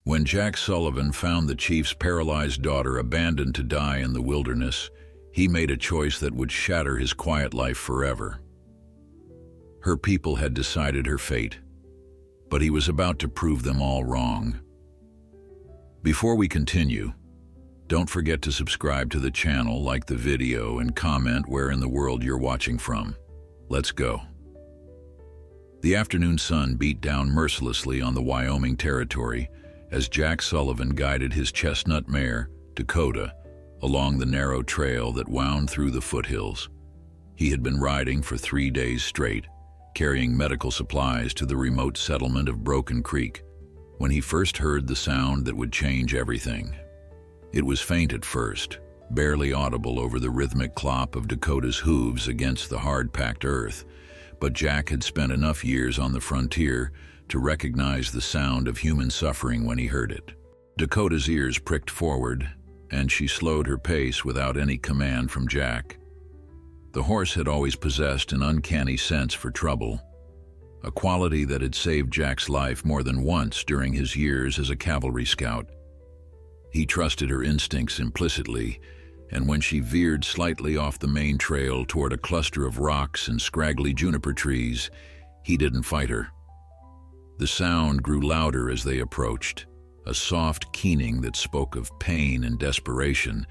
When Jack Sullivan found the chief's paralyzed daughter abandoned to die in the wilderness, he made a choice that would shatter his quiet life forever. Her people had decided her fate, but he was about to prove them all wrong. Before we continue, don't forget to subscribe to the channel, like the video, and comment where in the world you're watching from. Let's go. The afternoon sun beat down mercilessly on the Wyoming territory as Jack Sullivan guided his chestnut mare, Dakota, along the narrow trail that wound through the foothills. He had been riding for 3 days straight, carrying medical supplies to the remote settlement of Broken Creek, when he first heard the sound that would change everything. It was faint at first, barely audible over the rhythmic clop of Dakota's hooves against the hard-packed earth, but Jack had spent enough years on the frontier to recognize the sound of human suffering when he heard it. Dakota's ears pricked forward, and she slowed her pace without any command from Jack. The horse had always possessed an uncanny sense for trouble, a quality that had saved Jack's life more than once during his years as a cavalry scout. He trusted her instincts implicitly, and when she veered slightly off the main trail toward a cluster of rocks and scraggly juniper trees, he didn't fight her. The sound grew louder as they approached, a soft keening that spoke of pain and desperation,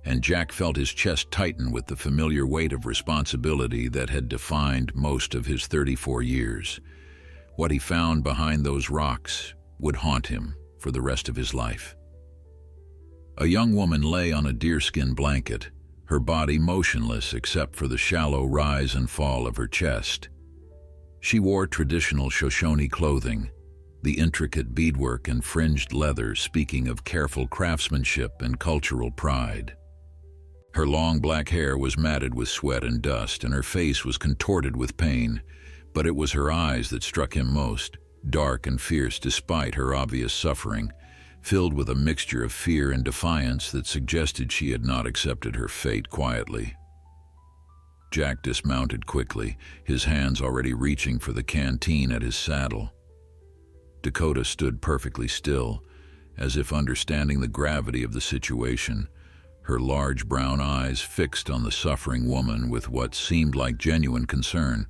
and Jack felt his chest tighten with the familiar weight of responsibility that had defined most of his 34 years. What he found behind those rocks would haunt him for the rest of his life. A young woman lay on a deerskin blanket, her body motionless except for the shallow rise and fall of her chest. She wore traditional Shoshone clothing, the intricate beadwork and fringed leather speaking of careful craftsmanship and cultural pride. Her long black hair was matted with sweat and dust, and her face was contorted with pain, but it was her eyes that struck him most, dark and fierce despite her obvious suffering, filled with a mixture of fear and defiance that suggested she had not accepted her fate quietly. Jack dismounted quickly, his hands already reaching for the canteen at his saddle. Dakota stood perfectly still, as if understanding the gravity of the situation, her large brown eyes fixed on the suffering woman with what seemed like genuine concern.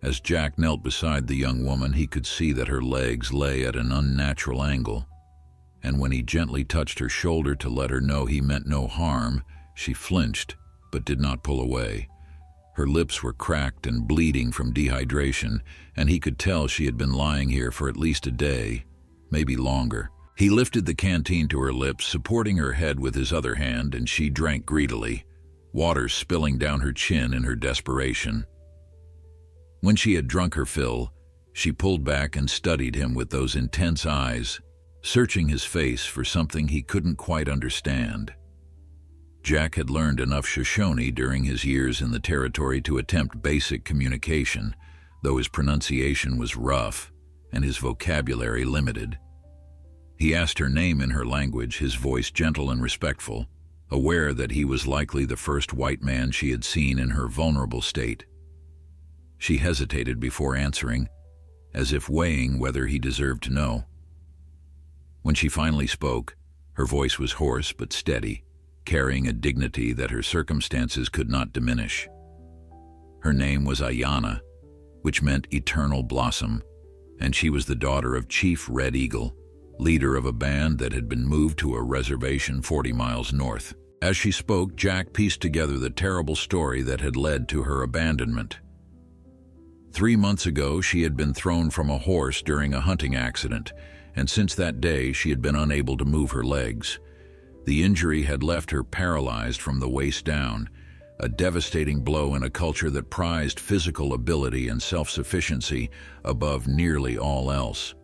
As Jack knelt beside the young woman, he could see that her legs lay at an unnatural angle, and when he gently touched her shoulder to let her know he meant no harm, she flinched but did not pull away. Her lips were cracked and bleeding from dehydration, and he could tell she had been lying here for at least a day, maybe longer. He lifted the canteen to her lips, supporting her head with his other hand, and she drank greedily, water spilling down her chin in her desperation. When she had drunk her fill, she pulled back and studied him with those intense eyes, searching his face for something he couldn't quite understand. Jack had learned enough Shoshone during his years in the territory to attempt basic communication, though his pronunciation was rough and his vocabulary limited. He asked her name in her language, his voice gentle and respectful, aware that he was likely the first white man she had seen in her vulnerable state. She hesitated before answering, as if weighing whether he deserved to know. When she finally spoke, her voice was hoarse but steady, carrying a dignity that her circumstances could not diminish. Her name was Ayanna, which meant eternal blossom, and she was the daughter of Chief Red Eagle, leader of a band that had been moved to a reservation 40 miles north. As she spoke, Jack pieced together the terrible story that had led to her abandonment. 3 months ago, she had been thrown from a horse during a hunting accident, and since that day she had been unable to move her legs. The injury had left her paralyzed from the waist down, a devastating blow in a culture that prized physical ability and self-sufficiency above nearly all else.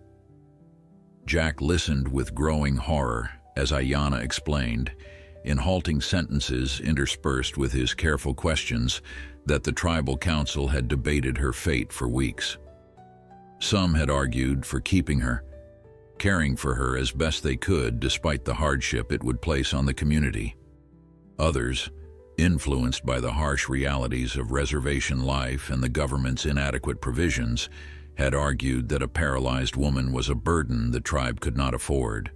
Jack listened with growing horror as Ayanna explained, in halting sentences interspersed with his careful questions, that the tribal council had debated her fate for weeks. Some had argued for keeping her, caring for her as best they could despite the hardship it would place on the community. Others, influenced by the harsh realities of reservation life and the government's inadequate provisions, had argued that a paralyzed woman was a burden the tribe could not afford.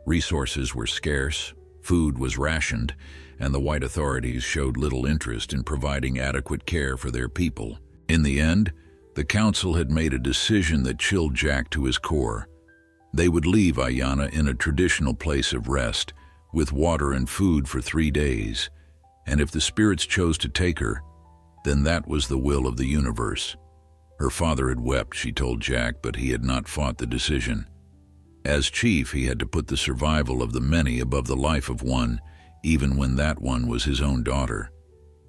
Resources were scarce, food was rationed, and the white authorities showed little interest in providing adequate care for their people. In the end, the council had made a decision that chilled Jack to his core. They would leave Ayanna in a traditional place of rest, with water and food for 3 days, and if the spirits chose to take her, then that was the will of the universe. Her father had wept, she told Jack, but he had not fought the decision. As chief, he had to put the survival of the many above the life of one, even when that one was his own daughter.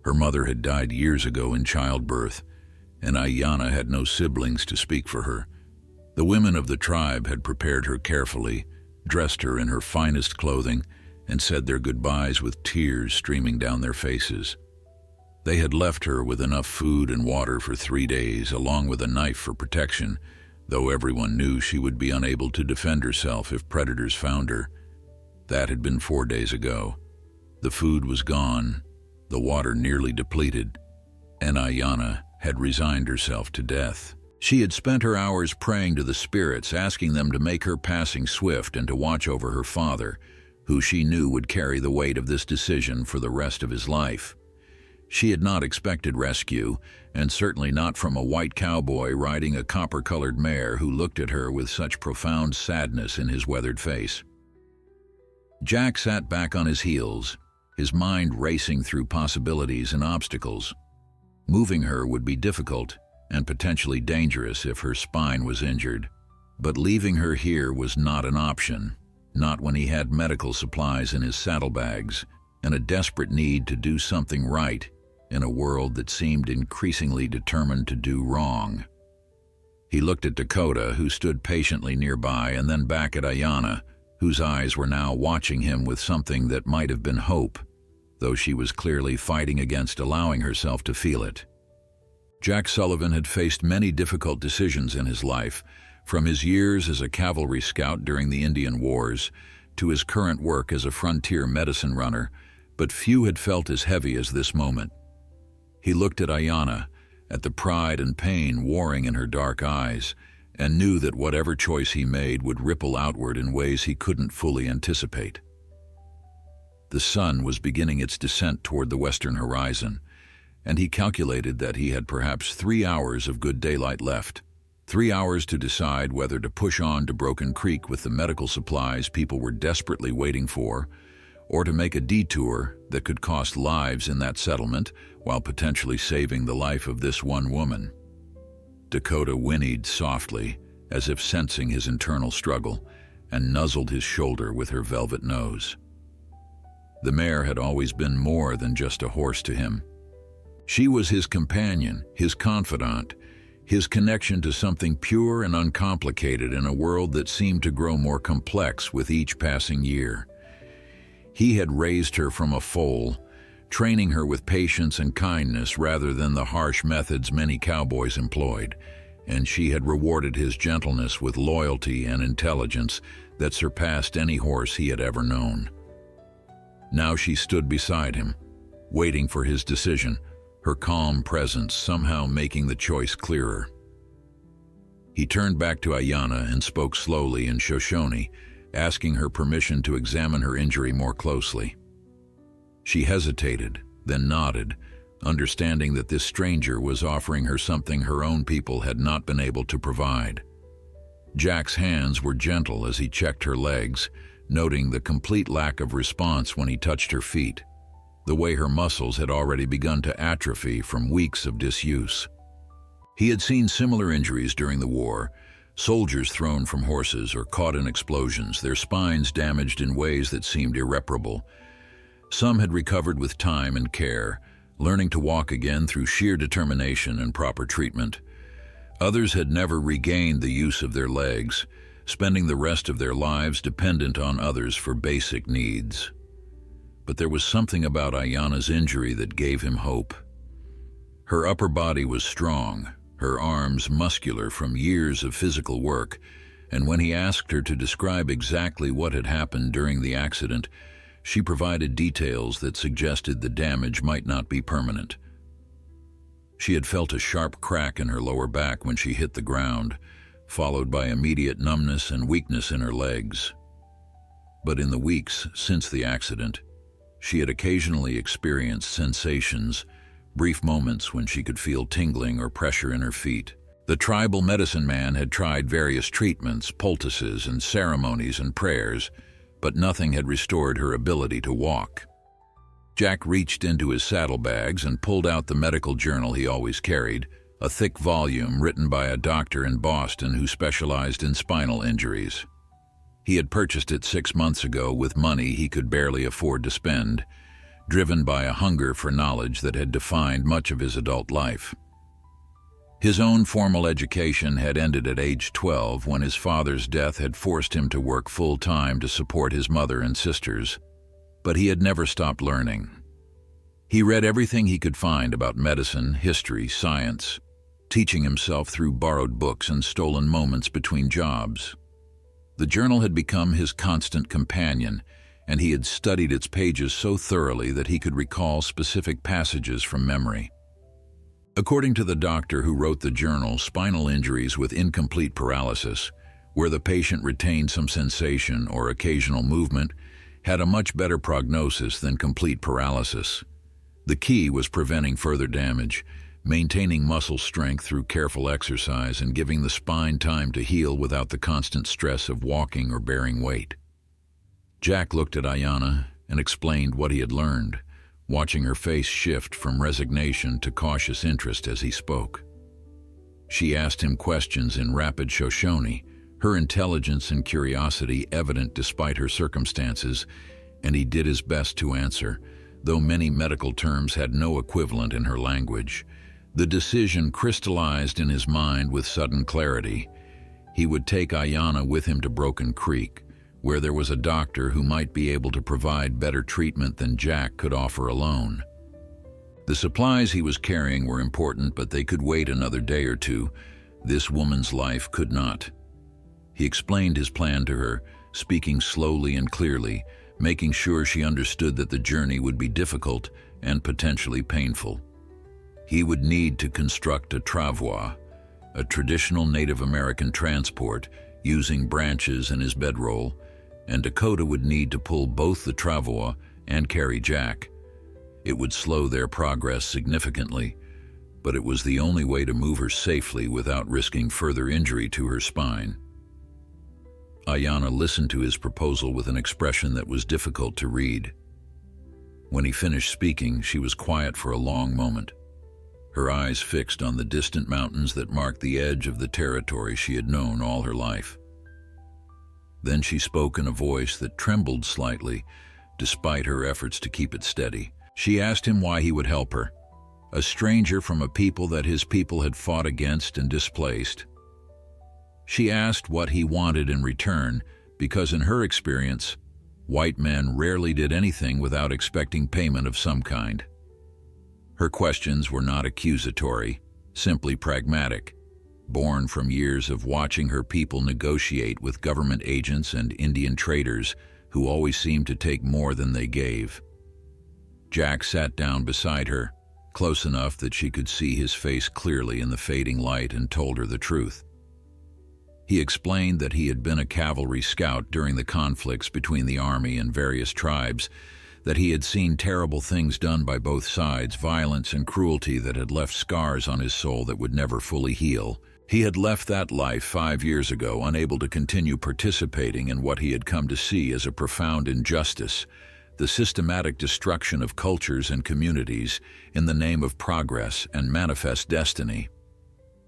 Her mother had died years ago in childbirth, and Ayanna had no siblings to speak for her. The women of the tribe had prepared her carefully, dressed her in her finest clothing, and said their goodbyes with tears streaming down their faces. They had left her with enough food and water for 3 days, along with a knife for protection, though everyone knew she would be unable to defend herself if predators found her. That had been 4 days ago. The food was gone, the water nearly depleted, and Ayanna had resigned herself to death. She had spent her hours praying to the spirits, asking them to make her passing swift and to watch over her father, who she knew would carry the weight of this decision for the rest of his life. She had not expected rescue, and certainly not from a white cowboy riding a copper-colored mare who looked at her with such profound sadness in his weathered face. Jack sat back on his heels, his mind racing through possibilities and obstacles. Moving her would be difficult and potentially dangerous if her spine was injured, but leaving her here was not an option, not when he had medical supplies in his saddlebags and a desperate need to do something right in a world that seemed increasingly determined to do wrong. He looked at Dakota, who stood patiently nearby, and then back at Ayanna, whose eyes were now watching him with something that might have been hope, though she was clearly fighting against allowing herself to feel it. Jack Sullivan had faced many difficult decisions in his life, from his years as a cavalry scout during the Indian Wars to his current work as a frontier medicine runner, but few had felt as heavy as this moment. He looked at Ayanna, at the pride and pain warring in her dark eyes, and knew that whatever choice he made would ripple outward in ways he couldn't fully anticipate. The sun was beginning its descent toward the western horizon, and he calculated that he had perhaps 3 hours of good daylight left. 3 hours to decide whether to push on to Broken Creek with the medical supplies people were desperately waiting for, or to make a detour that could cost lives in that settlement while potentially saving the life of this one woman. Dakota whinnied softly, as if sensing his internal struggle, and nuzzled his shoulder with her velvet nose. The mare had always been more than just a horse to him. She was his companion, his confidant, his connection to something pure and uncomplicated in a world that seemed to grow more complex with each passing year. He had raised her from a foal, training her with patience and kindness rather than the harsh methods many cowboys employed, and she had rewarded his gentleness with loyalty and intelligence that surpassed any horse he had ever known. Now she stood beside him, waiting for his decision, her calm presence somehow making the choice clearer. He turned back to Ayanna and spoke slowly in Shoshone, asking her permission to examine her injury more closely. She hesitated, then nodded, understanding that this stranger was offering her something her own people had not been able to provide. Jack's hands were gentle as he checked her legs, noting the complete lack of response when he touched her feet, the way her muscles had already begun to atrophy from weeks of disuse. He had seen similar injuries during the war, soldiers thrown from horses or caught in explosions, their spines damaged in ways that seemed irreparable. Some had recovered with time and care, learning to walk again through sheer determination and proper treatment. Others had never regained the use of their legs, spending the rest of their lives dependent on others for basic needs. But there was something about Ayanna's injury that gave him hope. Her upper body was strong, her arms muscular from years of physical work, and when he asked her to describe exactly what had happened during the accident, she provided details that suggested the damage might not be permanent. She had felt a sharp crack in her lower back when she hit the ground, followed by immediate numbness and weakness in her legs. But in the weeks since the accident, she had occasionally experienced sensations, brief moments when she could feel tingling or pressure in her feet. The tribal medicine man had tried various treatments, poultices, and ceremonies and prayers, but nothing had restored her ability to walk. Jack reached into his saddlebags and pulled out the medical journal he always carried, a thick volume written by a doctor in Boston who specialized in spinal injuries. He had purchased it 6 months ago with money he could barely afford to spend, driven by a hunger for knowledge that had defined much of his adult life. His own formal education had ended at age 12 when his father's death had forced him to work full-time to support his mother and sisters, but he had never stopped learning. He read everything he could find about medicine, history, science, teaching himself through borrowed books and stolen moments between jobs. The journal had become his constant companion, and he had studied its pages so thoroughly that he could recall specific passages from memory. According to the doctor who wrote the journal, spinal injuries with incomplete paralysis, where the patient retained some sensation or occasional movement, had a much better prognosis than complete paralysis. The key was preventing further damage, maintaining muscle strength through careful exercise, and giving the spine time to heal without the constant stress of walking or bearing weight. Jack looked at Ayanna and explained what he had learned, watching her face shift from resignation to cautious interest as he spoke. She asked him questions in rapid Shoshone, her intelligence and curiosity evident despite her circumstances, and he did his best to answer, though many medical terms had no equivalent in her language. The decision crystallized in his mind with sudden clarity. He would take Ayanna with him to Broken Creek, where there was a doctor who might be able to provide better treatment than Jack could offer alone. The supplies he was carrying were important, but they could wait another day or two. This woman's life could not. He explained his plan to her, speaking slowly and clearly, making sure she understood that the journey would be difficult and potentially painful. He would need to construct a travois, a traditional Native American transport, using branches in his bedroll, and Dakota would need to pull both the travois and carry Jack. It would slow their progress significantly, but it was the only way to move her safely without risking further injury to her spine. Ayanna listened to his proposal with an expression that was difficult to read. When he finished speaking, she was quiet for a long moment, her eyes fixed on the distant mountains that marked the edge of the territory she had known all her life. Then she spoke in a voice that trembled slightly, despite her efforts to keep it steady. She asked him why he would help her, a stranger from a people that his people had fought against and displaced. She asked what he wanted in return, because in her experience, white men rarely did anything without expecting payment of some kind. Her questions were not accusatory, simply pragmatic, born from years of watching her people negotiate with government agents and Indian traders who always seemed to take more than they gave. Jack sat down beside her, close enough that she could see his face clearly in the fading light, and told her the truth. He explained that he had been a cavalry scout during the conflicts between the army and various tribes, that he had seen terrible things done by both sides, violence and cruelty that had left scars on his soul that would never fully heal. He had left that life 5 years ago, unable to continue participating in what he had come to see as a profound injustice, the systematic destruction of cultures and communities in the name of progress and manifest destiny.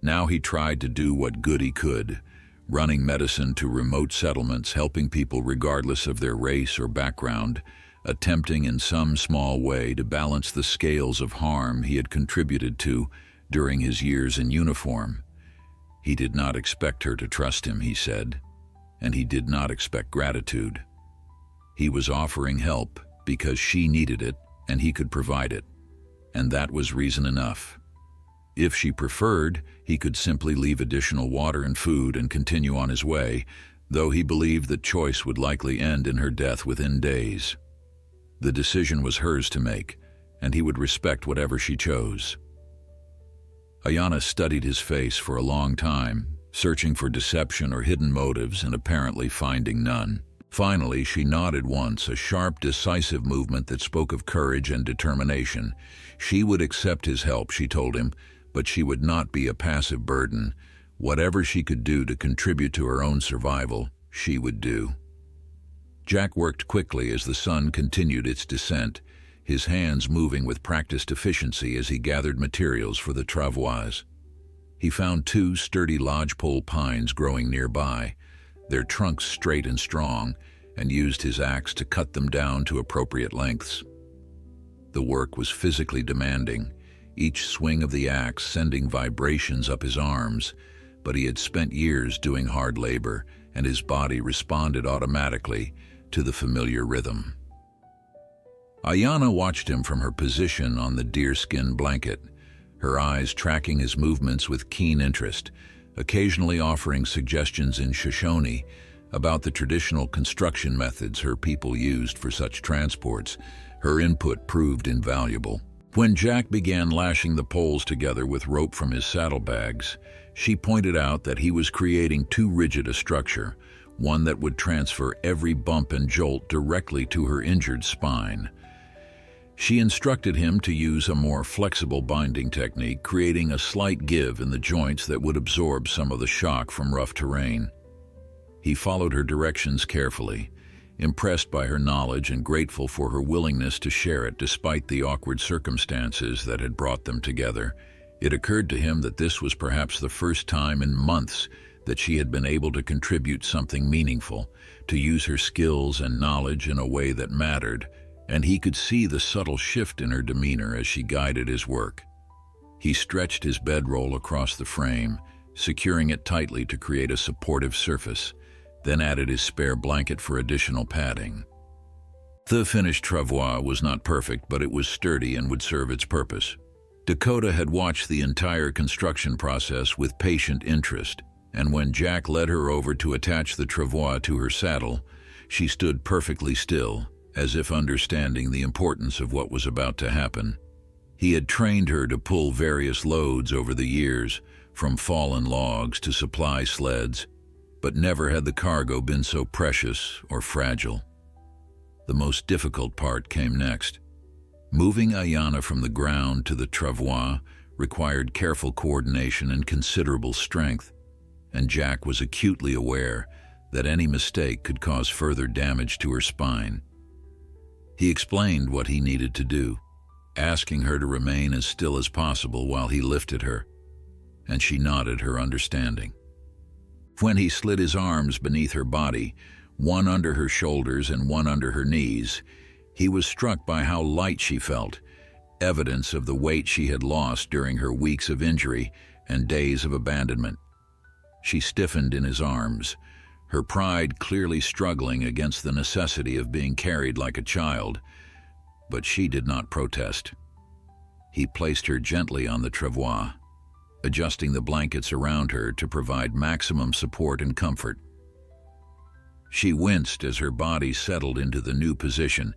Now he tried to do what good he could, running medicine to remote settlements, helping people regardless of their race or background, attempting in some small way to balance the scales of harm he had contributed to during his years in uniform. He did not expect her to trust him, he said, and he did not expect gratitude. He was offering help because she needed it and he could provide it, and that was reason enough. If she preferred, he could simply leave additional water and food and continue on his way, though he believed that choice would likely end in her death within days. The decision was hers to make, and he would respect whatever she chose. Ayana studied his face for a long time, searching for deception or hidden motives and apparently finding none. Finally, she nodded once, a sharp, decisive movement that spoke of courage and determination. She would accept his help, she told him, but she would not be a passive burden. Whatever she could do to contribute to her own survival, she would do. Jack worked quickly as the sun continued its descent, his hands moving with practiced efficiency as he gathered materials for the travois. He found 2 sturdy lodgepole pines growing nearby, their trunks straight and strong, and used his axe to cut them down to appropriate lengths. The work was physically demanding, each swing of the axe sending vibrations up his arms, but he had spent years doing hard labor, and his body responded automatically to the familiar rhythm. Ayana watched him from her position on the deerskin blanket, her eyes tracking his movements with keen interest, occasionally offering suggestions in Shoshone about the traditional construction methods her people used for such transports. Her input proved invaluable. When Jack began lashing the poles together with rope from his saddlebags, she pointed out that he was creating too rigid a structure, one that would transfer every bump and jolt directly to her injured spine. She instructed him to use a more flexible binding technique, creating a slight give in the joints that would absorb some of the shock from rough terrain. He followed her directions carefully, impressed by her knowledge and grateful for her willingness to share it despite the awkward circumstances that had brought them together. It occurred to him that this was perhaps the first time in months that she had been able to contribute something meaningful, to use her skills and knowledge in a way that mattered, and he could see the subtle shift in her demeanor as she guided his work. He stretched his bedroll across the frame, securing it tightly to create a supportive surface, then added his spare blanket for additional padding. The finished travois was not perfect, but it was sturdy and would serve its purpose. Dakota had watched the entire construction process with patient interest, and when Jack led her over to attach the travois to her saddle, she stood perfectly still, as if understanding the importance of what was about to happen. He had trained her to pull various loads over the years, from fallen logs to supply sleds, but never had the cargo been so precious or fragile. The most difficult part came next. Moving Ayana from the ground to the travois required careful coordination and considerable strength, and Jack was acutely aware that any mistake could cause further damage to her spine. He explained what he needed to do, asking her to remain as still as possible while he lifted her, and she nodded her understanding. When he slid his arms beneath her body, one under her shoulders and one under her knees, he was struck by how light she felt, evidence of the weight she had lost during her weeks of injury and days of abandonment. She stiffened in his arms, her pride clearly struggling against the necessity of being carried like a child, but she did not protest. He placed her gently on the travois, adjusting the blankets around her to provide maximum support and comfort. She winced as her body settled into the new position,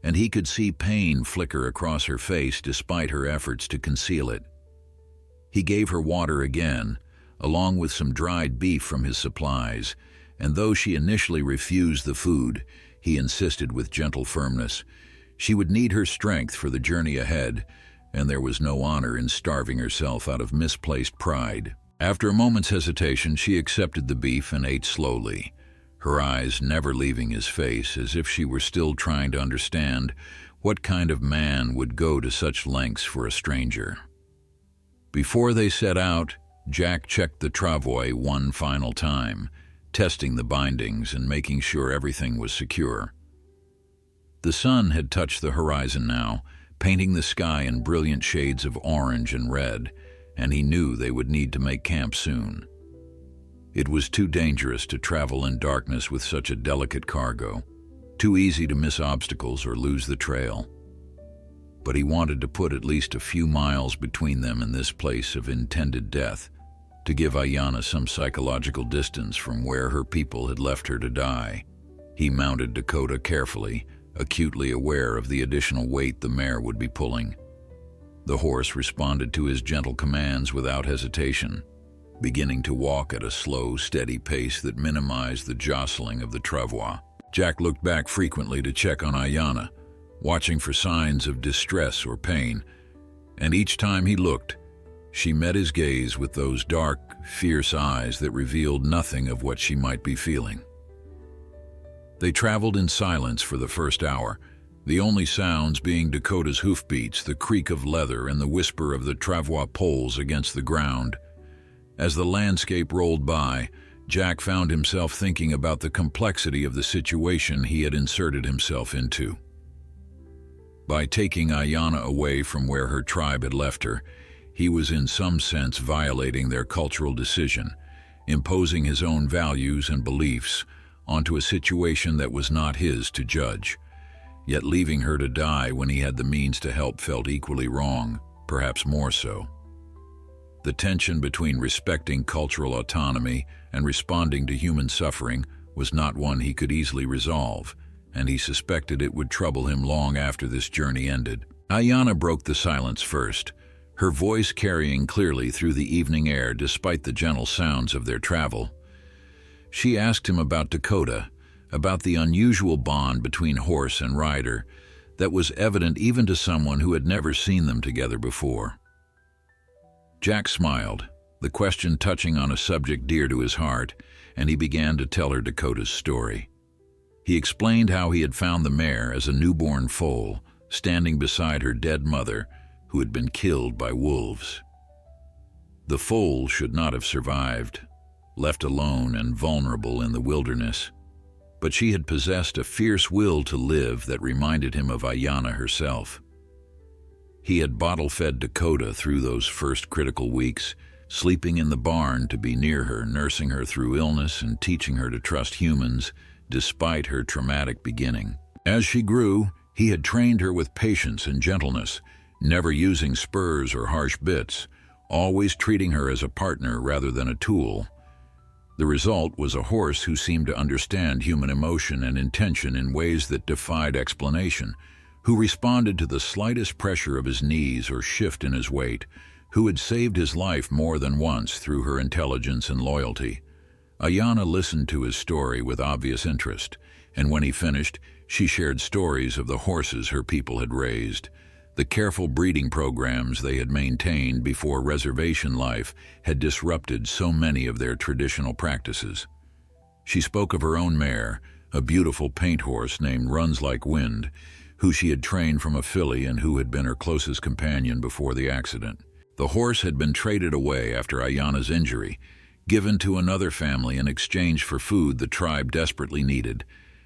and he could see pain flicker across her face despite her efforts to conceal it. He gave her water again, along with some dried beef from his supplies, and though she initially refused the food, he insisted with gentle firmness. She would need her strength for the journey ahead, and there was no honor in starving herself out of misplaced pride. After a moment's hesitation, she accepted the beef and ate slowly, her eyes never leaving his face, as if she were still trying to understand what kind of man would go to such lengths for a stranger. Before they set out, Jack checked the travois one final time, testing the bindings and making sure everything was secure. The sun had touched the horizon now, painting the sky in brilliant shades of orange and red, and he knew they would need to make camp soon. It was too dangerous to travel in darkness with such a delicate cargo, too easy to miss obstacles or lose the trail. But he wanted to put at least a few miles between them and this place of intended death, to give Ayana some psychological distance from where her people had left her to die. He mounted Dakota carefully, acutely aware of the additional weight the mare would be pulling. The horse responded to his gentle commands without hesitation, beginning to walk at a slow, steady pace that minimized the jostling of the travois. Jack looked back frequently to check on Ayanna, watching for signs of distress or pain, and each time he looked, she met his gaze with those dark, fierce eyes that revealed nothing of what she might be feeling. They traveled in silence for the first hour, the only sounds being Dakota's hoofbeats, the creak of leather, and the whisper of the travois poles against the ground. As the landscape rolled by, Jack found himself thinking about the complexity of the situation he had inserted himself into. By taking Ayanna away from where her tribe had left her, he was in some sense violating their cultural decision, imposing his own values and beliefs onto a situation that was not his to judge. Yet leaving her to die when he had the means to help felt equally wrong, perhaps more so. The tension between respecting cultural autonomy and responding to human suffering was not one he could easily resolve, and he suspected it would trouble him long after this journey ended. Ayanna broke the silence first, her voice carrying clearly through the evening air despite the gentle sounds of their travel. She asked him about Dakota, about the unusual bond between horse and rider that was evident even to someone who had never seen them together before. Jack smiled, the question touching on a subject dear to his heart, and he began to tell her Dakota's story. He explained how he had found the mare as a newborn foal, standing beside her dead mother, who had been killed by wolves. The foal should not have survived, left alone and vulnerable in the wilderness, but she had possessed a fierce will to live that reminded him of Ayanna herself. He had bottle-fed Dakota through those first critical weeks, sleeping in the barn to be near her, nursing her through illness and teaching her to trust humans despite her traumatic beginning. As she grew, he had trained her with patience and gentleness, never using spurs or harsh bits, always treating her as a partner rather than a tool. The result was a horse who seemed to understand human emotion and intention in ways that defied explanation, who responded to the slightest pressure of his knees or shift in his weight, who had saved his life more than once through her intelligence and loyalty. Ayanna listened to his story with obvious interest, and when he finished, she shared stories of the horses her people had raised. The careful breeding programs they had maintained before reservation life had disrupted so many of their traditional practices. She spoke of her own mare, a beautiful paint horse named Runs Like Wind, who she had trained from a filly and who had been her closest companion before the accident. The horse had been traded away after Ayanna's injury, given to another family in exchange for food the tribe desperately needed,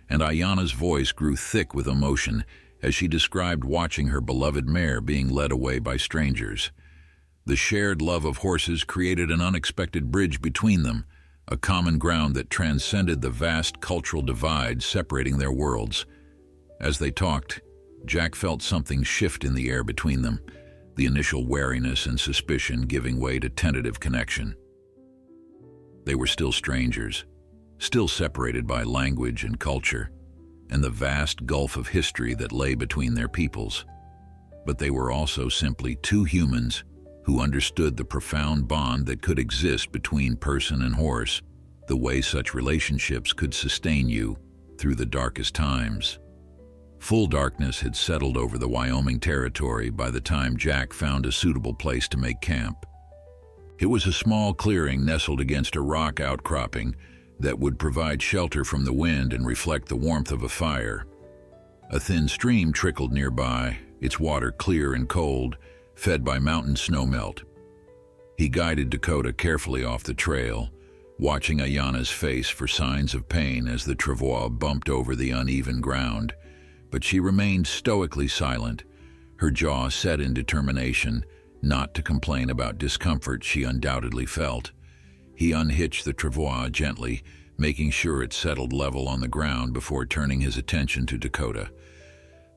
and Ayanna's voice grew thick with emotion as she described watching her beloved mare being led away by strangers. The shared love of horses created an unexpected bridge between them, a common ground that transcended the vast cultural divide separating their worlds. As they talked, Jack felt something shift in the air between them, the initial wariness and suspicion giving way to tentative connection. They were still strangers, still separated by language and culture, and the vast gulf of history that lay between their peoples. But they were also simply two humans who understood the profound bond that could exist between person and horse, the way such relationships could sustain you through the darkest times. Full darkness had settled over the Wyoming territory by the time Jack found a suitable place to make camp. It was a small clearing nestled against a rock outcropping that would provide shelter from the wind and reflect the warmth of a fire. A thin stream trickled nearby, its water clear and cold, fed by mountain snowmelt. He guided Dakota carefully off the trail, watching Ayanna's face for signs of pain as the travois bumped over the uneven ground, but she remained stoically silent, her jaw set in determination not to complain about discomfort she undoubtedly felt. He unhitched the travois gently, making sure it settled level on the ground before turning his attention to Dakota.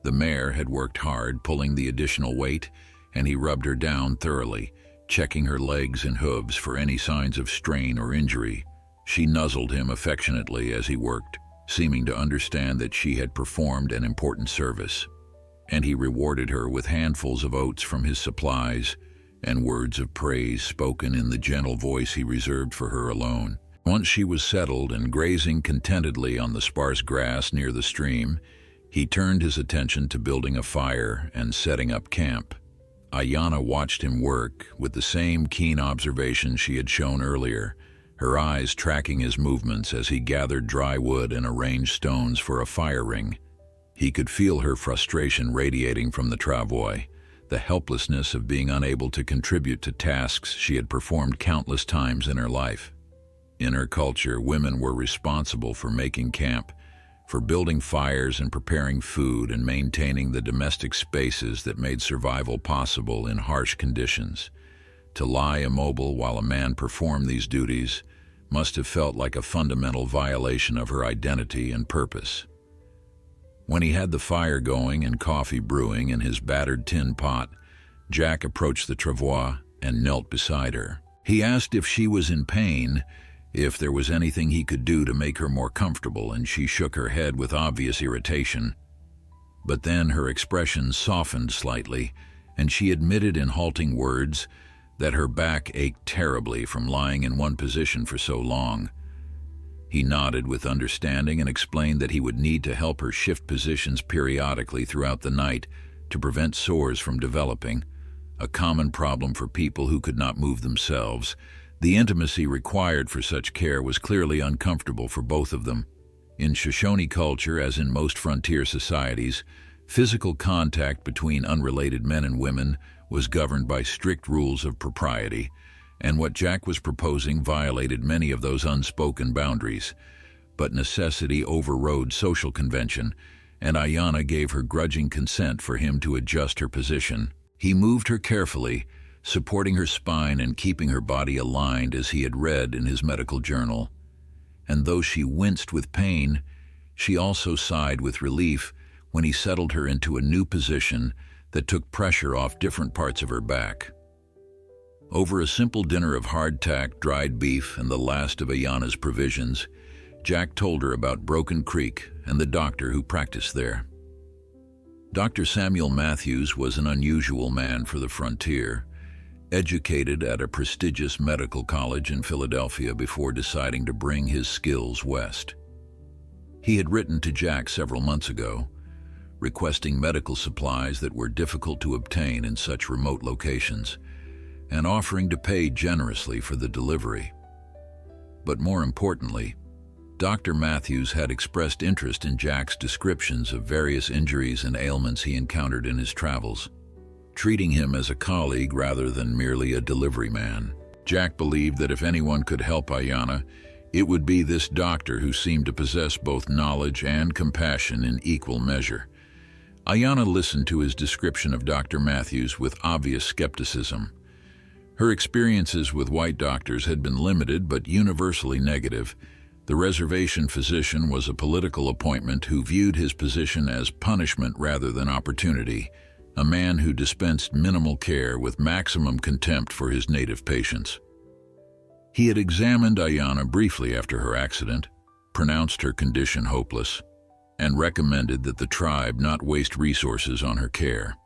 The mare had worked hard, pulling the additional weight, and he rubbed her down thoroughly, checking her legs and hooves for any signs of strain or injury. She nuzzled him affectionately as he worked, seeming to understand that she had performed an important service. and he rewarded her with handfuls of oats from his supplies and words of praise spoken in the gentle voice he reserved for her alone. Once she was settled and grazing contentedly on the sparse grass near the stream, he turned his attention to building a fire and setting up camp. Ayanna watched him work with the same keen observation she had shown earlier, her eyes tracking his movements as he gathered dry wood and arranged stones for a fire ring. He could feel her frustration radiating from the travois, the helplessness of being unable to contribute to tasks she had performed countless times in her life. In her culture, women were responsible for making camp, for building fires and preparing food and maintaining the domestic spaces that made survival possible in harsh conditions. To lie immobile while a man performed these duties must have felt like a fundamental violation of her identity and purpose. When he had the fire going and coffee brewing in his battered tin pot, Jack approached the travois and knelt beside her. He asked if she was in pain, if there was anything he could do to make her more comfortable, and she shook her head with obvious irritation. But then her expression softened slightly, and she admitted in halting words that her back ached terribly from lying in one position for so long. He nodded with understanding and explained that he would need to help her shift positions periodically throughout the night to prevent sores from developing, a common problem for people who could not move themselves. The intimacy required for such care was clearly uncomfortable for both of them. In Shoshone culture, as in most frontier societies, physical contact between unrelated men and women was governed by strict rules of propriety, and what Jack was proposing violated many of those unspoken boundaries. But necessity overrode social convention, and Ayanna gave her grudging consent for him to adjust her position. He moved her carefully, supporting her spine and keeping her body aligned as he had read in his medical journal. And though she winced with pain, she also sighed with relief when he settled her into a new position that took pressure off different parts of her back. Over a simple dinner of hardtack, dried beef, and the last of Ayanna's provisions, Jack told her about Broken Creek and the doctor who practiced there. Dr. Samuel Matthews was an unusual man for the frontier, educated at a prestigious medical college in Philadelphia before deciding to bring his skills west. He had written to Jack several months ago, requesting medical supplies that were difficult to obtain in such remote locations, and offering to pay generously for the delivery. But more importantly, Dr. Matthews had expressed interest in Jack's descriptions of various injuries and ailments he encountered in his travels, treating him as a colleague rather than merely a delivery man. Jack believed that if anyone could help Ayanna, it would be this doctor who seemed to possess both knowledge and compassion in equal measure. Ayanna listened to his description of Dr. Matthews with obvious skepticism. Her experiences with white doctors had been limited but universally negative. The reservation physician was a political appointment who viewed his position as punishment rather than opportunity, a man who dispensed minimal care with maximum contempt for his native patients. He had examined Ayanna briefly after her accident, pronounced her condition hopeless, and recommended that the tribe not waste resources on her care.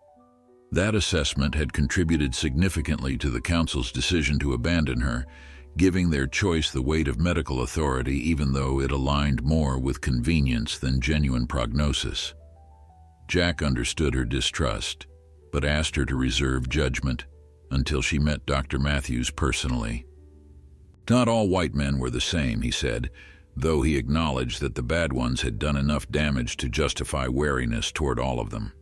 That assessment had contributed significantly to the council's decision to abandon her, giving their choice the weight of medical authority even though it aligned more with convenience than genuine prognosis. Jack understood her distrust, but asked her to reserve judgment until she met Dr. Matthews personally. Not all white men were the same, he said, though he acknowledged that the bad ones had done enough damage to justify wariness toward all of them.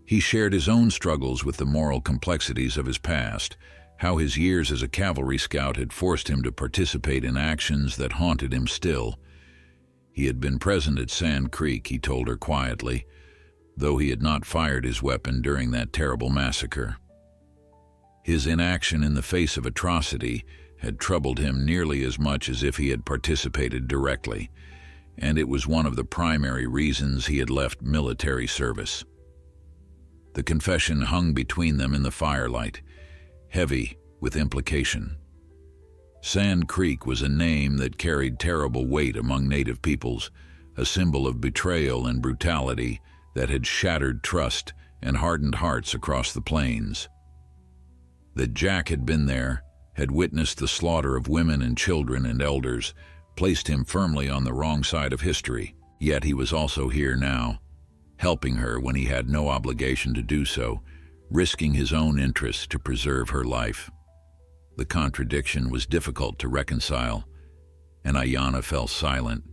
He shared his own struggles with the moral complexities of his past, how his years as a cavalry scout had forced him to participate in actions that haunted him still. He had been present at Sand Creek, he told her quietly, though he had not fired his weapon during that terrible massacre. His inaction in the face of atrocity had troubled him nearly as much as if he had participated directly, and it was one of the primary reasons he had left military service. The confession hung between them in the firelight, heavy with implication. Sand Creek was a name that carried terrible weight among Native peoples, a symbol of betrayal and brutality that had shattered trust and hardened hearts across the plains. That Jack had been there, had witnessed the slaughter of women and children and elders, placed him firmly on the wrong side of history. Yet he was also here now, helping her when he had no obligation to do so, risking his own interests to preserve her life. The contradiction was difficult to reconcile, and Ayanna fell silent,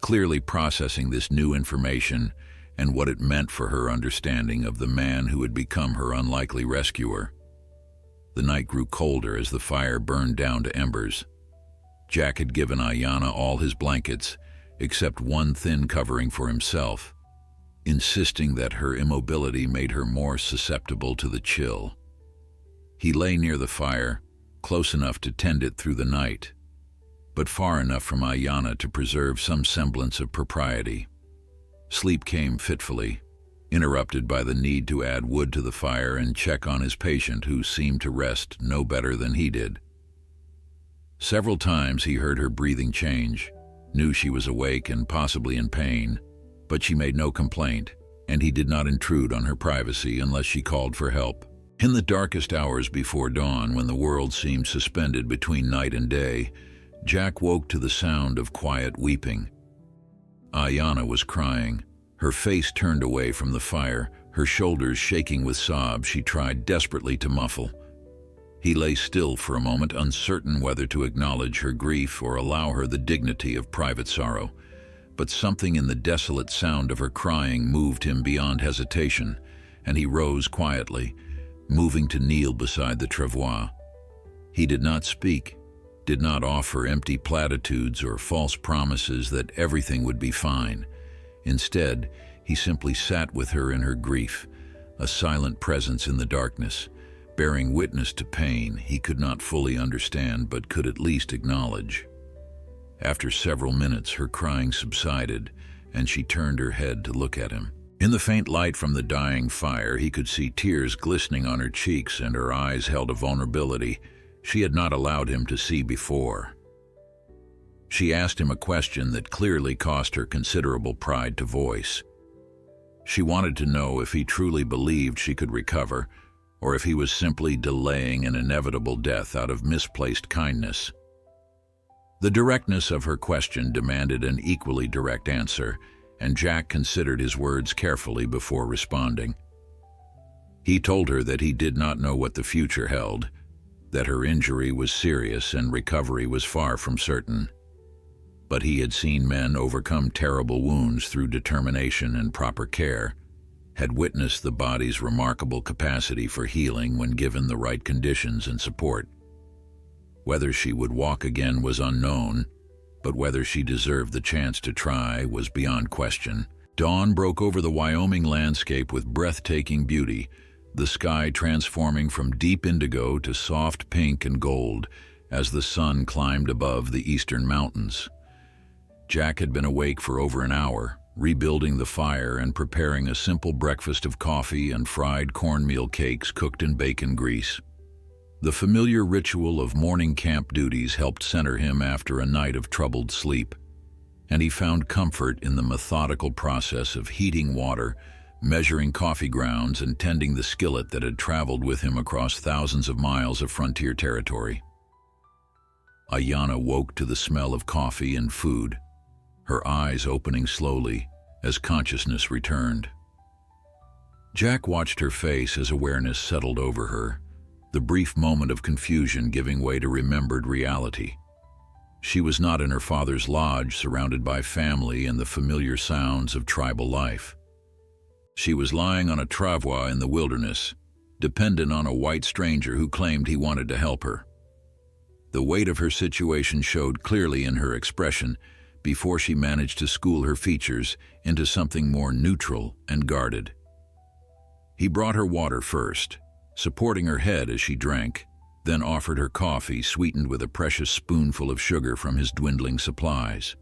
clearly processing this new information and what it meant for her understanding of the man who had become her unlikely rescuer. The night grew colder as the fire burned down to embers. Jack had given Ayanna all his blankets, except one thin covering for himself, insisting that her immobility made her more susceptible to the chill. He lay near the fire, close enough to tend it through the night, but far enough from Ayanna to preserve some semblance of propriety. Sleep came fitfully, interrupted by the need to add wood to the fire and check on his patient, who seemed to rest no better than he did. Several times he heard her breathing change, knew she was awake and possibly in pain, but she made no complaint, and he did not intrude on her privacy unless she called for help. In the darkest hours before dawn, when the world seemed suspended between night and day, Jack woke to the sound of quiet weeping. Ayanna was crying, her face turned away from the fire, her shoulders shaking with sobs she tried desperately to muffle. He lay still for a moment, uncertain whether to acknowledge her grief or allow her the dignity of private sorrow. But something in the desolate sound of her crying moved him beyond hesitation, and he rose quietly, moving to kneel beside the travois. He did not speak, did not offer empty platitudes or false promises that everything would be fine. Instead, he simply sat with her in her grief, a silent presence in the darkness, bearing witness to pain he could not fully understand but could at least acknowledge. After several minutes, her crying subsided, and she turned her head to look at him. In the faint light from the dying fire, he could see tears glistening on her cheeks, and her eyes held a vulnerability she had not allowed him to see before. She asked him a question that clearly cost her considerable pride to voice. She wanted to know if he truly believed she could recover, or if he was simply delaying an inevitable death out of misplaced kindness. The directness of her question demanded an equally direct answer, and Jack considered his words carefully before responding. He told her that he did not know what the future held, that her injury was serious and recovery was far from certain. But he had seen men overcome terrible wounds through determination and proper care, had witnessed the body's remarkable capacity for healing when given the right conditions and support. Whether she would walk again was unknown, but whether she deserved the chance to try was beyond question. Dawn broke over the Wyoming landscape with breathtaking beauty, the sky transforming from deep indigo to soft pink and gold as the sun climbed above the eastern mountains. Jack had been awake for over an hour, rebuilding the fire and preparing a simple breakfast of coffee and fried cornmeal cakes cooked in bacon grease. The familiar ritual of morning camp duties helped center him after a night of troubled sleep, and he found comfort in the methodical process of heating water, measuring coffee grounds, and tending the skillet that had traveled with him across thousands of miles of frontier territory. Ayanna woke to the smell of coffee and food, her eyes opening slowly as consciousness returned. Jack watched her face as awareness settled over her, the brief moment of confusion giving way to remembered reality. She was not in her father's lodge, surrounded by family and the familiar sounds of tribal life. She was lying on a travois in the wilderness, dependent on a white stranger who claimed he wanted to help her. The weight of her situation showed clearly in her expression before she managed to school her features into something more neutral and guarded. He brought her water first, supporting her head as she drank, then offered her coffee sweetened with a precious spoonful of sugar from his dwindling supplies.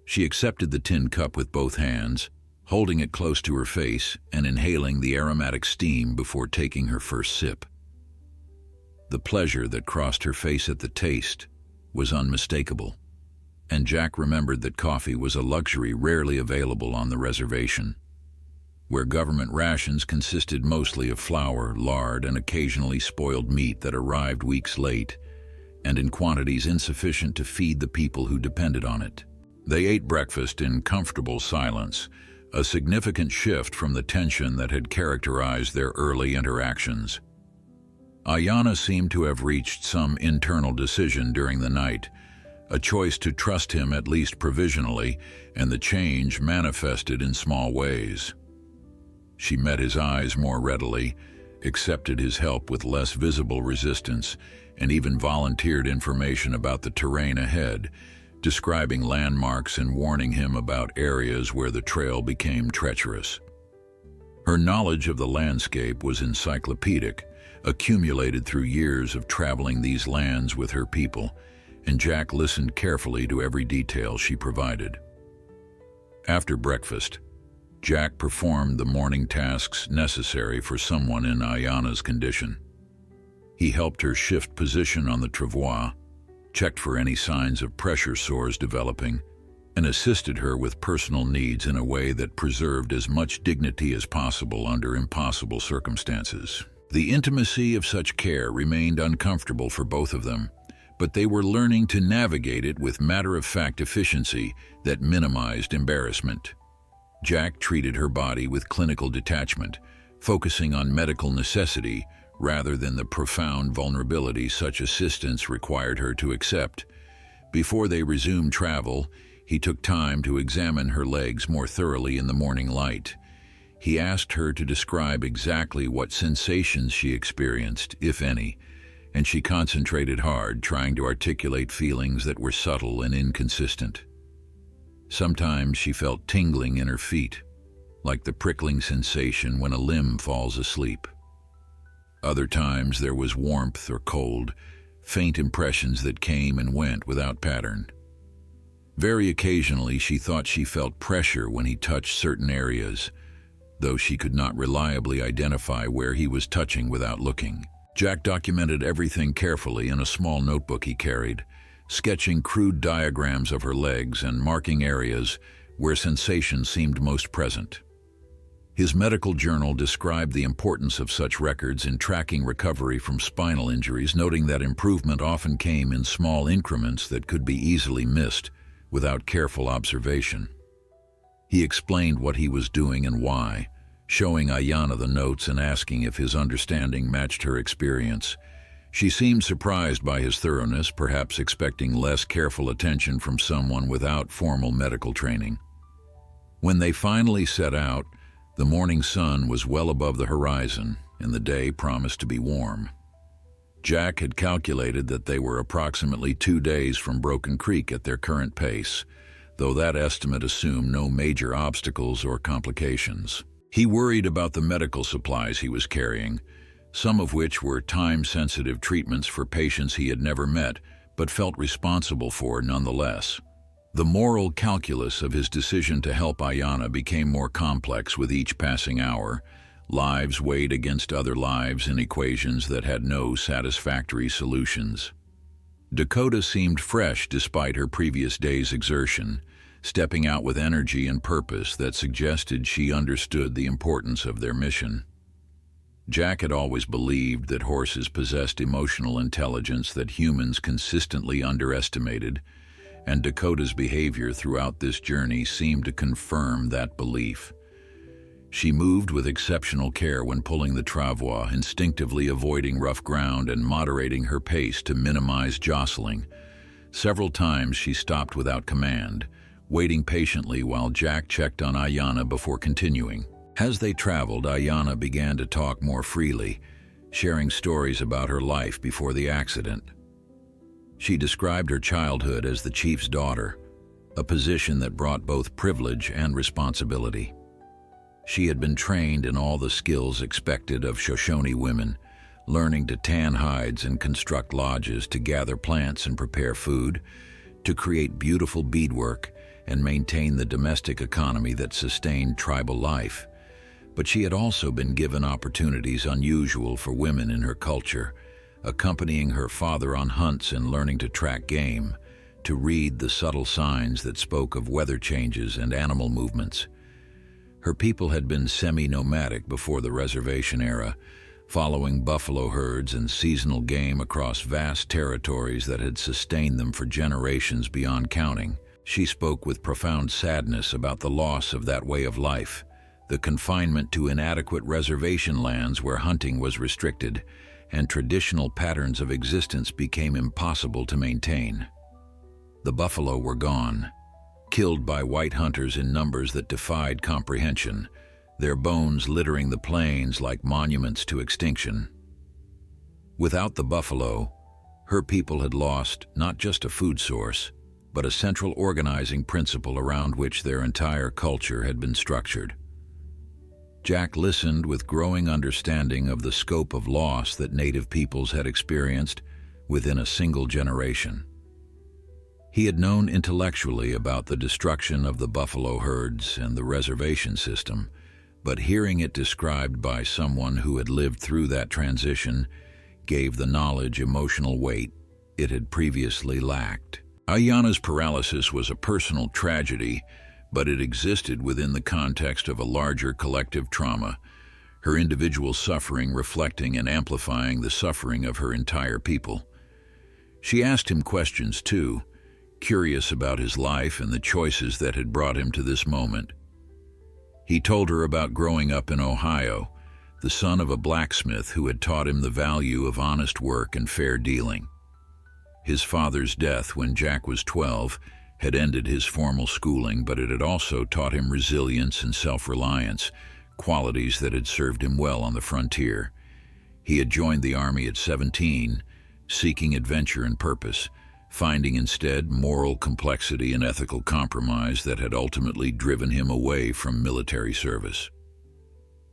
She accepted the tin cup with both hands, holding it close to her face and inhaling the aromatic steam before taking her first sip. The pleasure that crossed her face at the taste was unmistakable, and Jack remembered that coffee was a luxury rarely available on the reservation. where government rations consisted mostly of flour, lard, and occasionally spoiled meat that arrived weeks late, and in quantities insufficient to feed the people who depended on it. They ate breakfast in comfortable silence, a significant shift from the tension that had characterized their early interactions. Ayanna seemed to have reached some internal decision during the night, a choice to trust him at least provisionally, and the change manifested in small ways. She met his eyes more readily, accepted his help with less visible resistance, and even volunteered information about the terrain ahead, describing landmarks and warning him about areas where the trail became treacherous. Her knowledge of the landscape was encyclopedic, accumulated through years of traveling these lands with her people, and Jack listened carefully to every detail she provided. After breakfast, Jack performed the morning tasks necessary for someone in Ayanna's condition. He helped her shift position on the travois, checked for any signs of pressure sores developing, and assisted her with personal needs in a way that preserved as much dignity as possible under impossible circumstances. The intimacy of such care remained uncomfortable for both of them, but they were learning to navigate it with matter-of-fact efficiency that minimized embarrassment. Jack treated her body with clinical detachment, focusing on medical necessity rather than the profound vulnerability such assistance required her to accept. Before they resumed travel, he took time to examine her legs more thoroughly in the morning light. He asked her to describe exactly what sensations she experienced, if any, and she concentrated hard, trying to articulate feelings that were subtle and inconsistent. Sometimes she felt tingling in her feet, like the prickling sensation when a limb falls asleep. Other times there was warmth or cold, faint impressions that came and went without pattern. Very occasionally she thought she felt pressure when he touched certain areas, though she could not reliably identify where he was touching without looking. Jack documented everything carefully in a small notebook he carried, sketching crude diagrams of her legs and marking areas where sensation seemed most present. His medical journal described the importance of such records in tracking recovery from spinal injuries, noting that improvement often came in small increments that could be easily missed without careful observation. He explained what he was doing and why, showing Ayanna the notes and asking if his understanding matched her experience. She seemed surprised by his thoroughness, perhaps expecting less careful attention from someone without formal medical training. When they finally set out, the morning sun was well above the horizon, and the day promised to be warm. Jack had calculated that they were approximately 2 days from Broken Creek at their current pace, though that estimate assumed no major obstacles or complications. He worried about the medical supplies he was carrying, some of which were time-sensitive treatments for patients he had never met, but felt responsible for nonetheless. The moral calculus of his decision to help Ayanna became more complex with each passing hour. Lives weighed against other lives in equations that had no satisfactory solutions. Dakota seemed fresh despite her previous day's exertion, stepping out with energy and purpose that suggested she understood the importance of their mission. Jack had always believed that horses possessed emotional intelligence that humans consistently underestimated, and Dakota's behavior throughout this journey seemed to confirm that belief. She moved with exceptional care when pulling the travois, instinctively avoiding rough ground and moderating her pace to minimize jostling. Several times she stopped without command, waiting patiently while Jack checked on Ayanna before continuing. As they traveled, Ayanna began to talk more freely, sharing stories about her life before the accident. She described her childhood as the chief's daughter, a position that brought both privilege and responsibility. She had been trained in all the skills expected of Shoshone women, learning to tan hides and construct lodges, to gather plants and prepare food, to create beautiful beadwork and maintain the domestic economy that sustained tribal life. But she had also been given opportunities unusual for women in her culture, accompanying her father on hunts and learning to track game, to read the subtle signs that spoke of weather changes and animal movements. Her people had been semi-nomadic before the reservation era, following buffalo herds and seasonal game across vast territories that had sustained them for generations beyond counting. She spoke with profound sadness about the loss of that way of life, the confinement to inadequate reservation lands where hunting was restricted, and traditional patterns of existence became impossible to maintain. The buffalo were gone, killed by white hunters in numbers that defied comprehension, their bones littering the plains like monuments to extinction. Without the buffalo, her people had lost not just a food source, but a central organizing principle around which their entire culture had been structured. Jack listened with growing understanding of the scope of loss that native peoples had experienced within a single generation. He had known intellectually about the destruction of the buffalo herds and the reservation system, but hearing it described by someone who had lived through that transition gave the knowledge emotional weight it had previously lacked. Ayanna's paralysis was a personal tragedy, but it existed within the context of a larger collective trauma, her individual suffering reflecting and amplifying the suffering of her entire people. She asked him questions too, curious about his life and the choices that had brought him to this moment. He told her about growing up in Ohio, the son of a blacksmith who had taught him the value of honest work and fair dealing. His father's death when Jack was 12 had ended his formal schooling, but it had also taught him resilience and self-reliance, qualities that had served him well on the frontier. He had joined the army at 17, seeking adventure and purpose, finding instead moral complexity and ethical compromise that had ultimately driven him away from military service.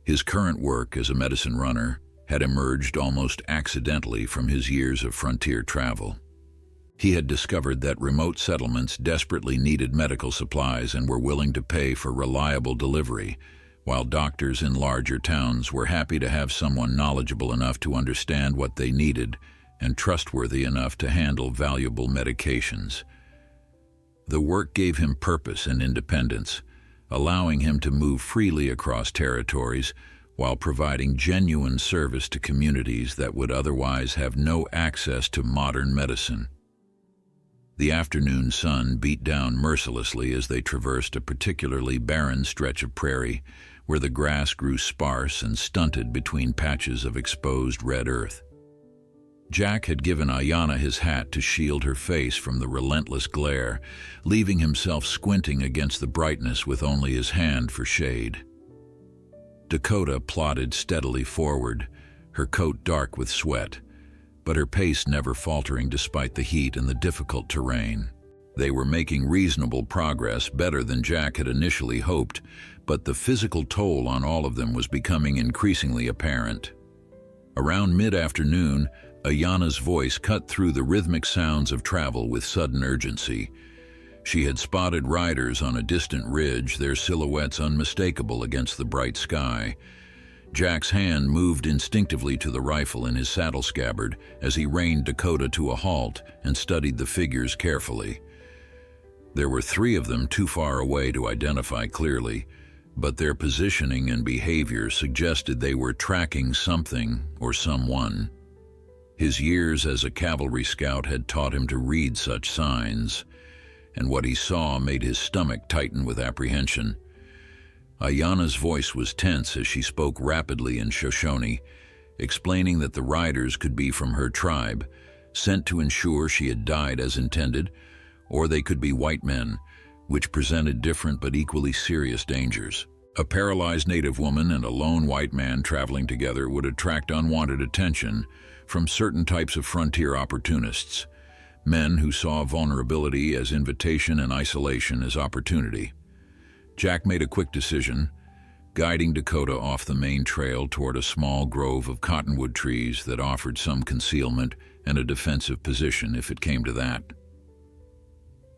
His current work as a medicine runner had emerged almost accidentally from his years of frontier travel. He had discovered that remote settlements desperately needed medical supplies and were willing to pay for reliable delivery, while doctors in larger towns were happy to have someone knowledgeable enough to understand what they needed and trustworthy enough to handle valuable medications. The work gave him purpose and independence, allowing him to move freely across territories while providing genuine service to communities that would otherwise have no access to modern medicine. The afternoon sun beat down mercilessly as they traversed a particularly barren stretch of prairie where the grass grew sparse and stunted between patches of exposed red earth. Jack had given Ayanna his hat to shield her face from the relentless glare, leaving himself squinting against the brightness with only his hand for shade. Dakota plodded steadily forward, her coat dark with sweat, but her pace never faltering despite the heat and the difficult terrain. They were making reasonable progress, better than Jack had initially hoped, but the physical toll on all of them was becoming increasingly apparent. Around mid-afternoon, Ayanna's voice cut through the rhythmic sounds of travel with sudden urgency. She had spotted riders on a distant ridge, their silhouettes unmistakable against the bright sky. Jack's hand moved instinctively to the rifle in his saddle scabbard as he reined Dakota to a halt and studied the figures carefully. There were 3 of them too far away to identify clearly, but their positioning and behavior suggested they were tracking something or someone. His years as a cavalry scout had taught him to read such signs, and what he saw made his stomach tighten with apprehension. Ayanna's voice was tense as she spoke rapidly in Shoshone, explaining that the riders could be from her tribe, sent to ensure she had died as intended, or they could be white men, which presented different but equally serious dangers. A paralyzed native woman and a lone white man traveling together would attract unwanted attention from certain types of frontier opportunists, men who saw vulnerability as invitation and isolation as opportunity. Jack made a quick decision, guiding Dakota off the main trail toward a small grove of cottonwood trees that offered some concealment and a defensive position if it came to that.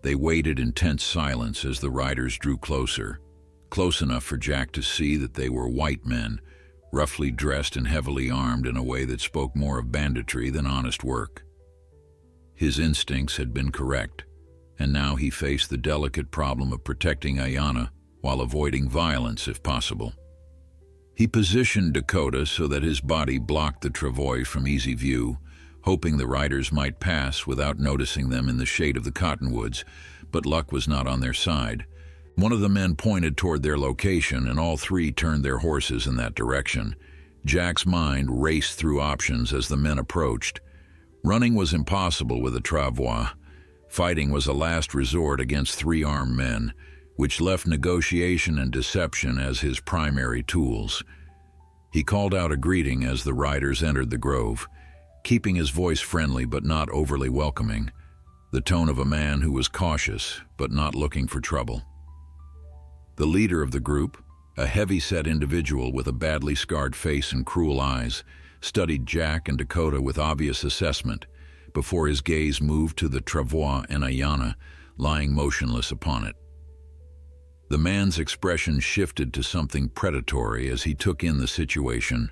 They waited in tense silence as the riders drew closer, close enough for Jack to see that they were white men, roughly dressed and heavily armed in a way that spoke more of banditry than honest work. His instincts had been correct, and now he faced the delicate problem of protecting Ayanna while avoiding violence if possible. He positioned Dakota so that his body blocked the travois from easy view, hoping the riders might pass without noticing them in the shade of the cottonwoods, but luck was not on their side. One of the men pointed toward their location, and all three turned their horses in that direction. Jack's mind raced through options as the men approached. Running was impossible with a travois. Fighting was a last resort against three armed men, which left negotiation and deception as his primary tools. He called out a greeting as the riders entered the grove, keeping his voice friendly but not overly welcoming, the tone of a man who was cautious but not looking for trouble. The leader of the group, a heavy-set individual with a badly scarred face and cruel eyes, studied Jack and Dakota with obvious assessment before his gaze moved to the travois and Ayanna, lying motionless upon it. The man's expression shifted to something predatory as he took in the situation.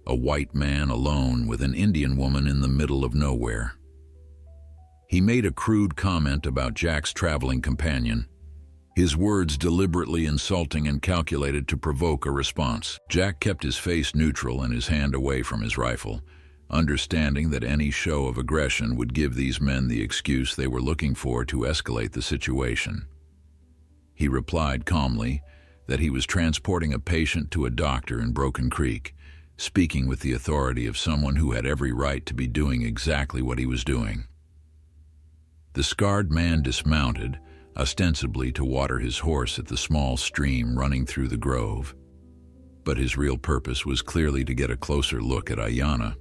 A white man alone with an Indian woman in the middle of nowhere. He made a crude comment about Jack's traveling companion, his words deliberately insulting and calculated to provoke a response. Jack kept his face neutral and his hand away from his rifle, understanding that any show of aggression would give these men the excuse they were looking for to escalate the situation. He replied calmly that he was transporting a patient to a doctor in Broken Creek, speaking with the authority of someone who had every right to be doing exactly what he was doing. The scarred man dismounted, ostensibly to water his horse at the small stream running through the grove. But his real purpose was clearly to get a closer look at Ayanna.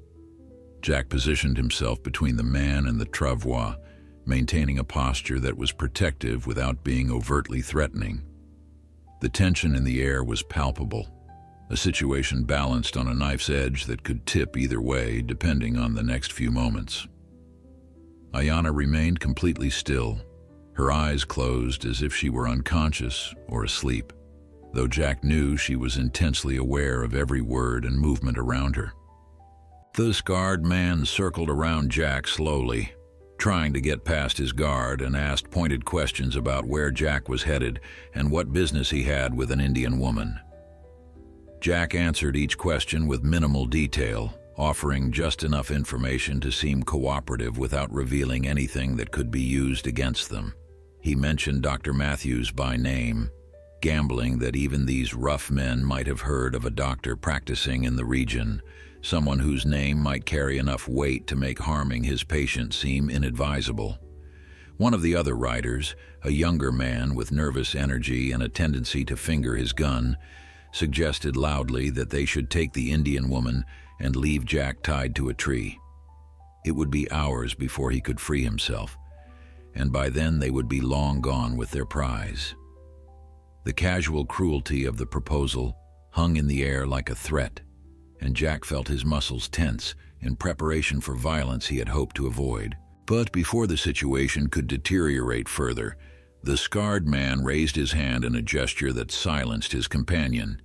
Jack positioned himself between the man and the travois, maintaining a posture that was protective without being overtly threatening. The tension in the air was palpable, a situation balanced on a knife's edge that could tip either way depending on the next few moments. Ayanna remained completely still, her eyes closed as if she were unconscious or asleep, though Jack knew she was intensely aware of every word and movement around her. The scarred man circled around Jack slowly, trying to get past his guard, and asked pointed questions about where Jack was headed and what business he had with an Indian woman. Jack answered each question with minimal detail, offering just enough information to seem cooperative without revealing anything that could be used against them. He mentioned Dr. Matthews by name, gambling that even these rough men might have heard of a doctor practicing in the region, someone whose name might carry enough weight to make harming his patient seem inadvisable. One of the other riders, a younger man with nervous energy and a tendency to finger his gun, suggested loudly that they should take the Indian woman and leave Jack tied to a tree. It would be hours before he could free himself, and by then they would be long gone with their prize. The casual cruelty of the proposal hung in the air like a threat, and Jack felt his muscles tense in preparation for violence he had hoped to avoid. But before the situation could deteriorate further, the scarred man raised his hand in a gesture that silenced his companion.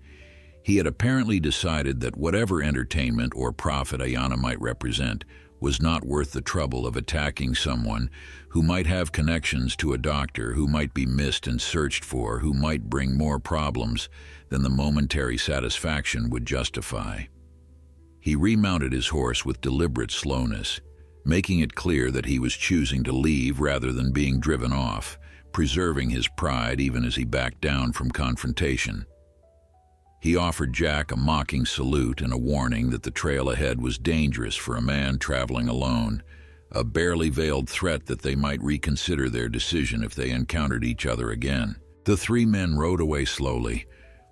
He had apparently decided that whatever entertainment or profit Ayanna might represent was not worth the trouble of attacking someone who might have connections to a doctor, who might be missed and searched for, who might bring more problems than the momentary satisfaction would justify. He remounted his horse with deliberate slowness, making it clear that he was choosing to leave rather than being driven off, preserving his pride even as he backed down from confrontation. He offered Jack a mocking salute and a warning that the trail ahead was dangerous for a man traveling alone, a barely veiled threat that they might reconsider their decision if they encountered each other again. The three men rode away slowly,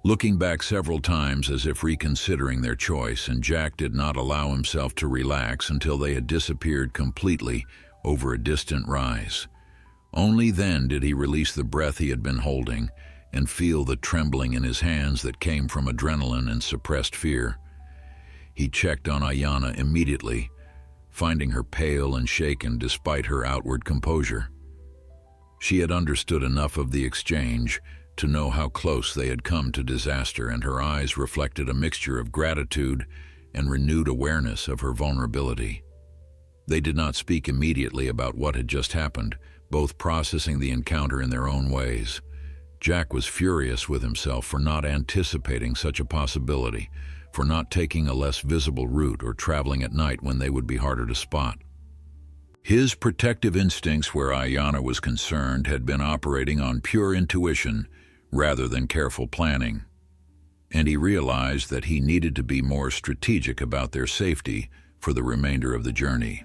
looking back several times as if reconsidering their choice, and Jack did not allow himself to relax until they had disappeared completely over a distant rise. Only then did he release the breath he had been holding and feel the trembling in his hands that came from adrenaline and suppressed fear. He checked on Ayanna immediately, finding her pale and shaken despite her outward composure. She had understood enough of the exchange to know how close they had come to disaster, and her eyes reflected a mixture of gratitude and renewed awareness of her vulnerability. They did not speak immediately about what had just happened, both processing the encounter in their own ways. Jack was furious with himself for not anticipating such a possibility, for not taking a less visible route or traveling at night when they would be harder to spot. His protective instincts where Ayanna was concerned had been operating on pure intuition rather than careful planning, and he realized that he needed to be more strategic about their safety for the remainder of the journey.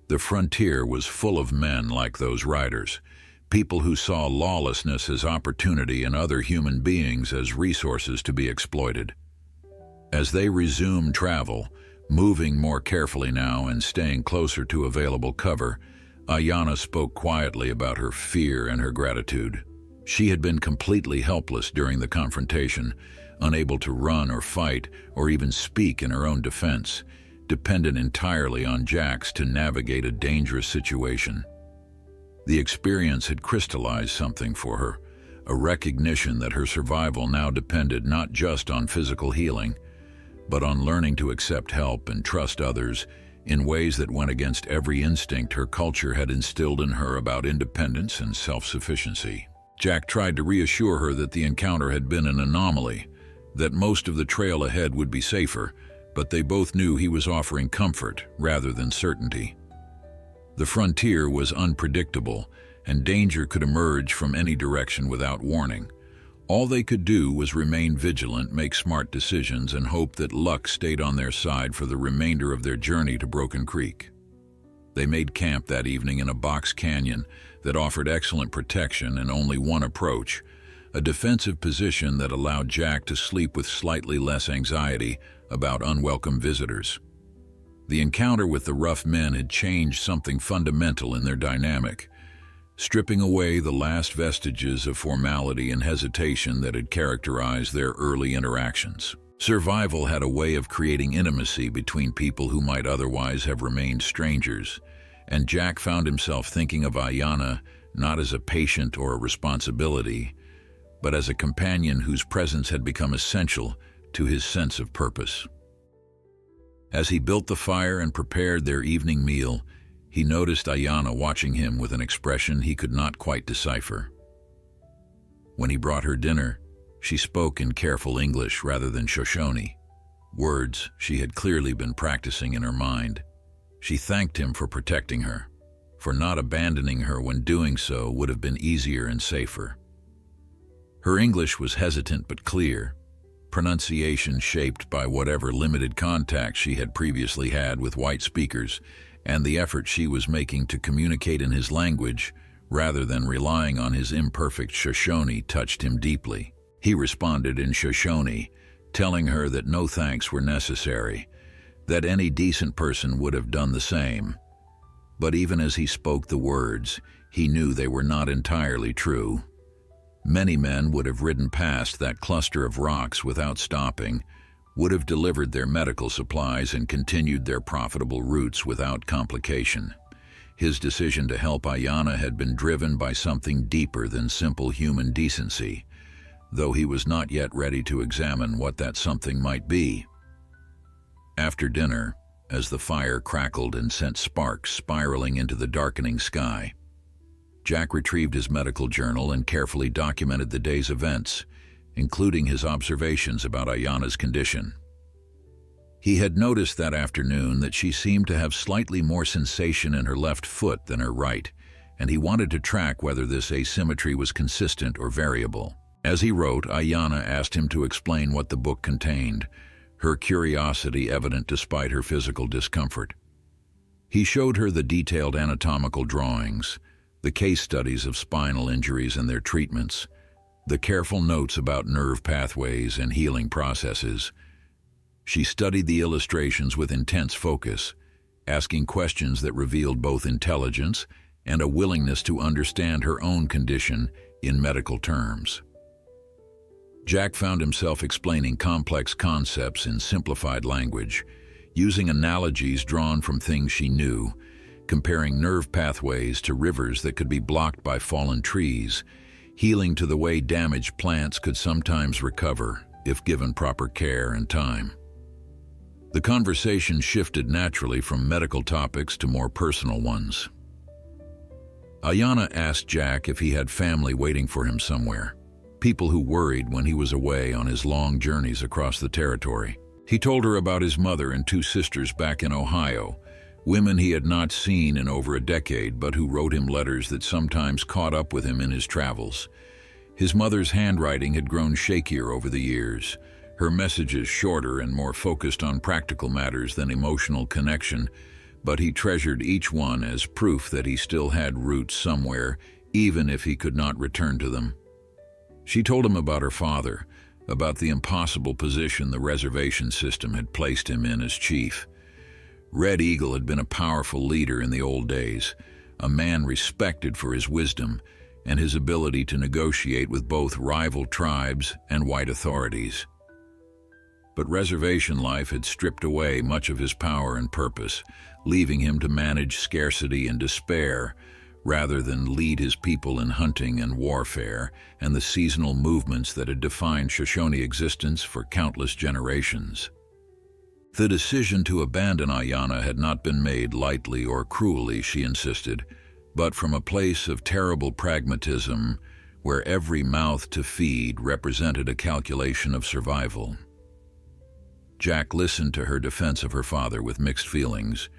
The frontier was full of men like those riders, people who saw lawlessness as opportunity and other human beings as resources to be exploited. As they resumed travel, moving more carefully now and staying closer to available cover, Ayanna spoke quietly about her fear and her gratitude. She had been completely helpless during the confrontation, unable to run or fight or even speak in her own defense, dependent entirely on Jack's to navigate a dangerous situation. The experience had crystallized something for her, a recognition that her survival now depended not just on physical healing, but on learning to accept help and trust others in ways that went against every instinct her culture had instilled in her about independence and self-sufficiency. Jack tried to reassure her that the encounter had been an anomaly, that most of the trail ahead would be safer, but they both knew he was offering comfort rather than certainty. The frontier was unpredictable, and danger could emerge from any direction without warning. All they could do was remain vigilant, make smart decisions, and hope that luck stayed on their side for the remainder of their journey to Broken Creek. They made camp that evening in a box canyon that offered excellent protection and only one approach, a defensive position that allowed Jack to sleep with slightly less anxiety about unwelcome visitors. The encounter with the rough men had changed something fundamental in their dynamic, stripping away the last vestiges of formality and hesitation that had characterized their early interactions. Survival had a way of creating intimacy between people who might otherwise have remained strangers, and Jack found himself thinking of Ayanna not as a patient or a responsibility, but as a companion whose presence had become essential to his sense of purpose. As he built the fire and prepared their evening meal, he noticed Ayanna watching him with an expression he could not quite decipher. When he brought her dinner, she spoke in careful English rather than Shoshone, words she had clearly been practicing in her mind. She thanked him for protecting her, for not abandoning her when doing so would have been easier and safer. Her English was hesitant but clear, pronunciation shaped by whatever limited contact she had previously had with white speakers, and the effort she was making to communicate in his language rather than relying on his imperfect Shoshone touched him deeply. He responded in Shoshone, telling her that no thanks were necessary, that any decent person would have done the same. But even as he spoke the words, he knew they were not entirely true. Many men would have ridden past that cluster of rocks without stopping, would have delivered their medical supplies and continued their profitable routes without complication. His decision to help Ayanna had been driven by something deeper than simple human decency, though he was not yet ready to examine what that something might be. After dinner, as the fire crackled and sent sparks spiraling into the darkening sky, Jack retrieved his medical journal and carefully documented the day's events, including his observations about Ayanna's condition. He had noticed that afternoon that she seemed to have slightly more sensation in her left foot than her right, and he wanted to track whether this asymmetry was consistent or variable. As he wrote, Ayanna asked him to explain what the book contained, her curiosity evident despite her physical discomfort. He showed her the detailed anatomical drawings, the case studies of spinal injuries and their treatments, the careful notes about nerve pathways and healing processes. She studied the illustrations with intense focus, asking questions that revealed both intelligence and a willingness to understand her own condition in medical terms. Jack found himself explaining complex concepts in simplified language, using analogies drawn from things she knew, comparing nerve pathways to rivers that could be blocked by fallen trees, healing to the way damaged plants could sometimes recover if given proper care and time. The conversation shifted naturally from medical topics to more personal ones. Ayanna asked Jack if he had family waiting for him somewhere, people who worried when he was away on his long journeys across the territory. He told her about his mother and two sisters back in Ohio, women he had not seen in over a decade but who wrote him letters that sometimes caught up with him in his travels. His mother's handwriting had grown shakier over the years, her messages shorter and more focused on practical matters than emotional connection, but he treasured each one as proof that he still had roots somewhere, even if he could not return to them. She told him about her father, about the impossible position the reservation system had placed him in as chief. Red Eagle had been a powerful leader in the old days, a man respected for his wisdom and his ability to negotiate with both rival tribes and white authorities. But reservation life had stripped away much of his power and purpose, leaving him to manage scarcity and despair, rather than lead his people in hunting and warfare and the seasonal movements that had defined Shoshone existence for countless generations. The decision to abandon Ayanna had not been made lightly or cruelly, she insisted, but from a place of terrible pragmatism where every mouth to feed represented a calculation of survival. Jack listened to her defense of her father with mixed feelings.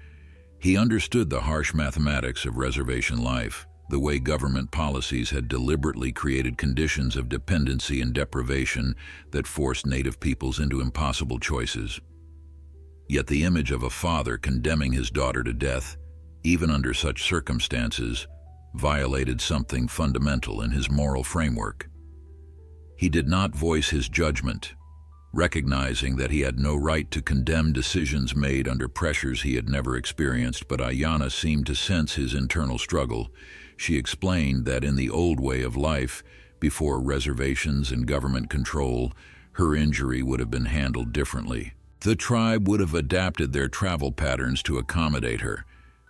He understood the harsh mathematics of reservation life, the way government policies had deliberately created conditions of dependency and deprivation that forced Native peoples into impossible choices. Yet the image of a father condemning his daughter to death, even under such circumstances, violated something fundamental in his moral framework. He did not voice his judgment, recognizing that he had no right to condemn decisions made under pressures he had never experienced, but Ayanna seemed to sense his internal struggle. She explained that in the old way of life, before reservations and government control, her injury would have been handled differently. The tribe would have adapted their travel patterns to accommodate her,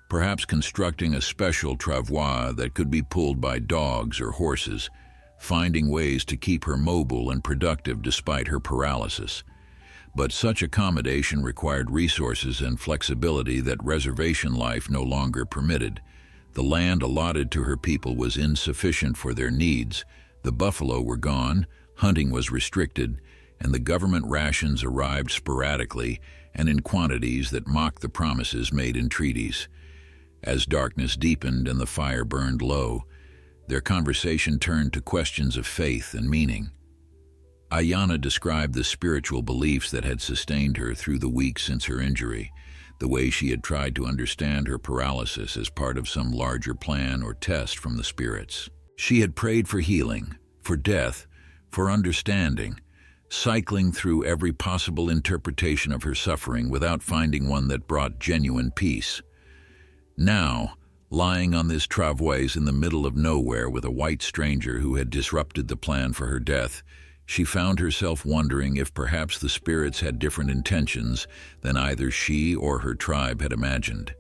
perhaps constructing a special travois that could be pulled by dogs or horses, finding ways to keep her mobile and productive despite her paralysis. But such accommodation required resources and flexibility that reservation life no longer permitted. The land allotted to her people was insufficient for their needs, the buffalo were gone, hunting was restricted, and the government rations arrived sporadically and in quantities that mocked the promises made in treaties. As darkness deepened and the fire burned low, their conversation turned to questions of faith and meaning. Ayanna described the spiritual beliefs that had sustained her through the weeks since her injury, the way she had tried to understand her paralysis as part of some larger plan or test from the spirits. She had prayed for healing, for death, for understanding, cycling through every possible interpretation of her suffering without finding one that brought genuine peace. Now, lying on this travois in the middle of nowhere with a white stranger who had disrupted the plan for her death, she found herself wondering if perhaps the spirits had different intentions than either she or her tribe had imagined.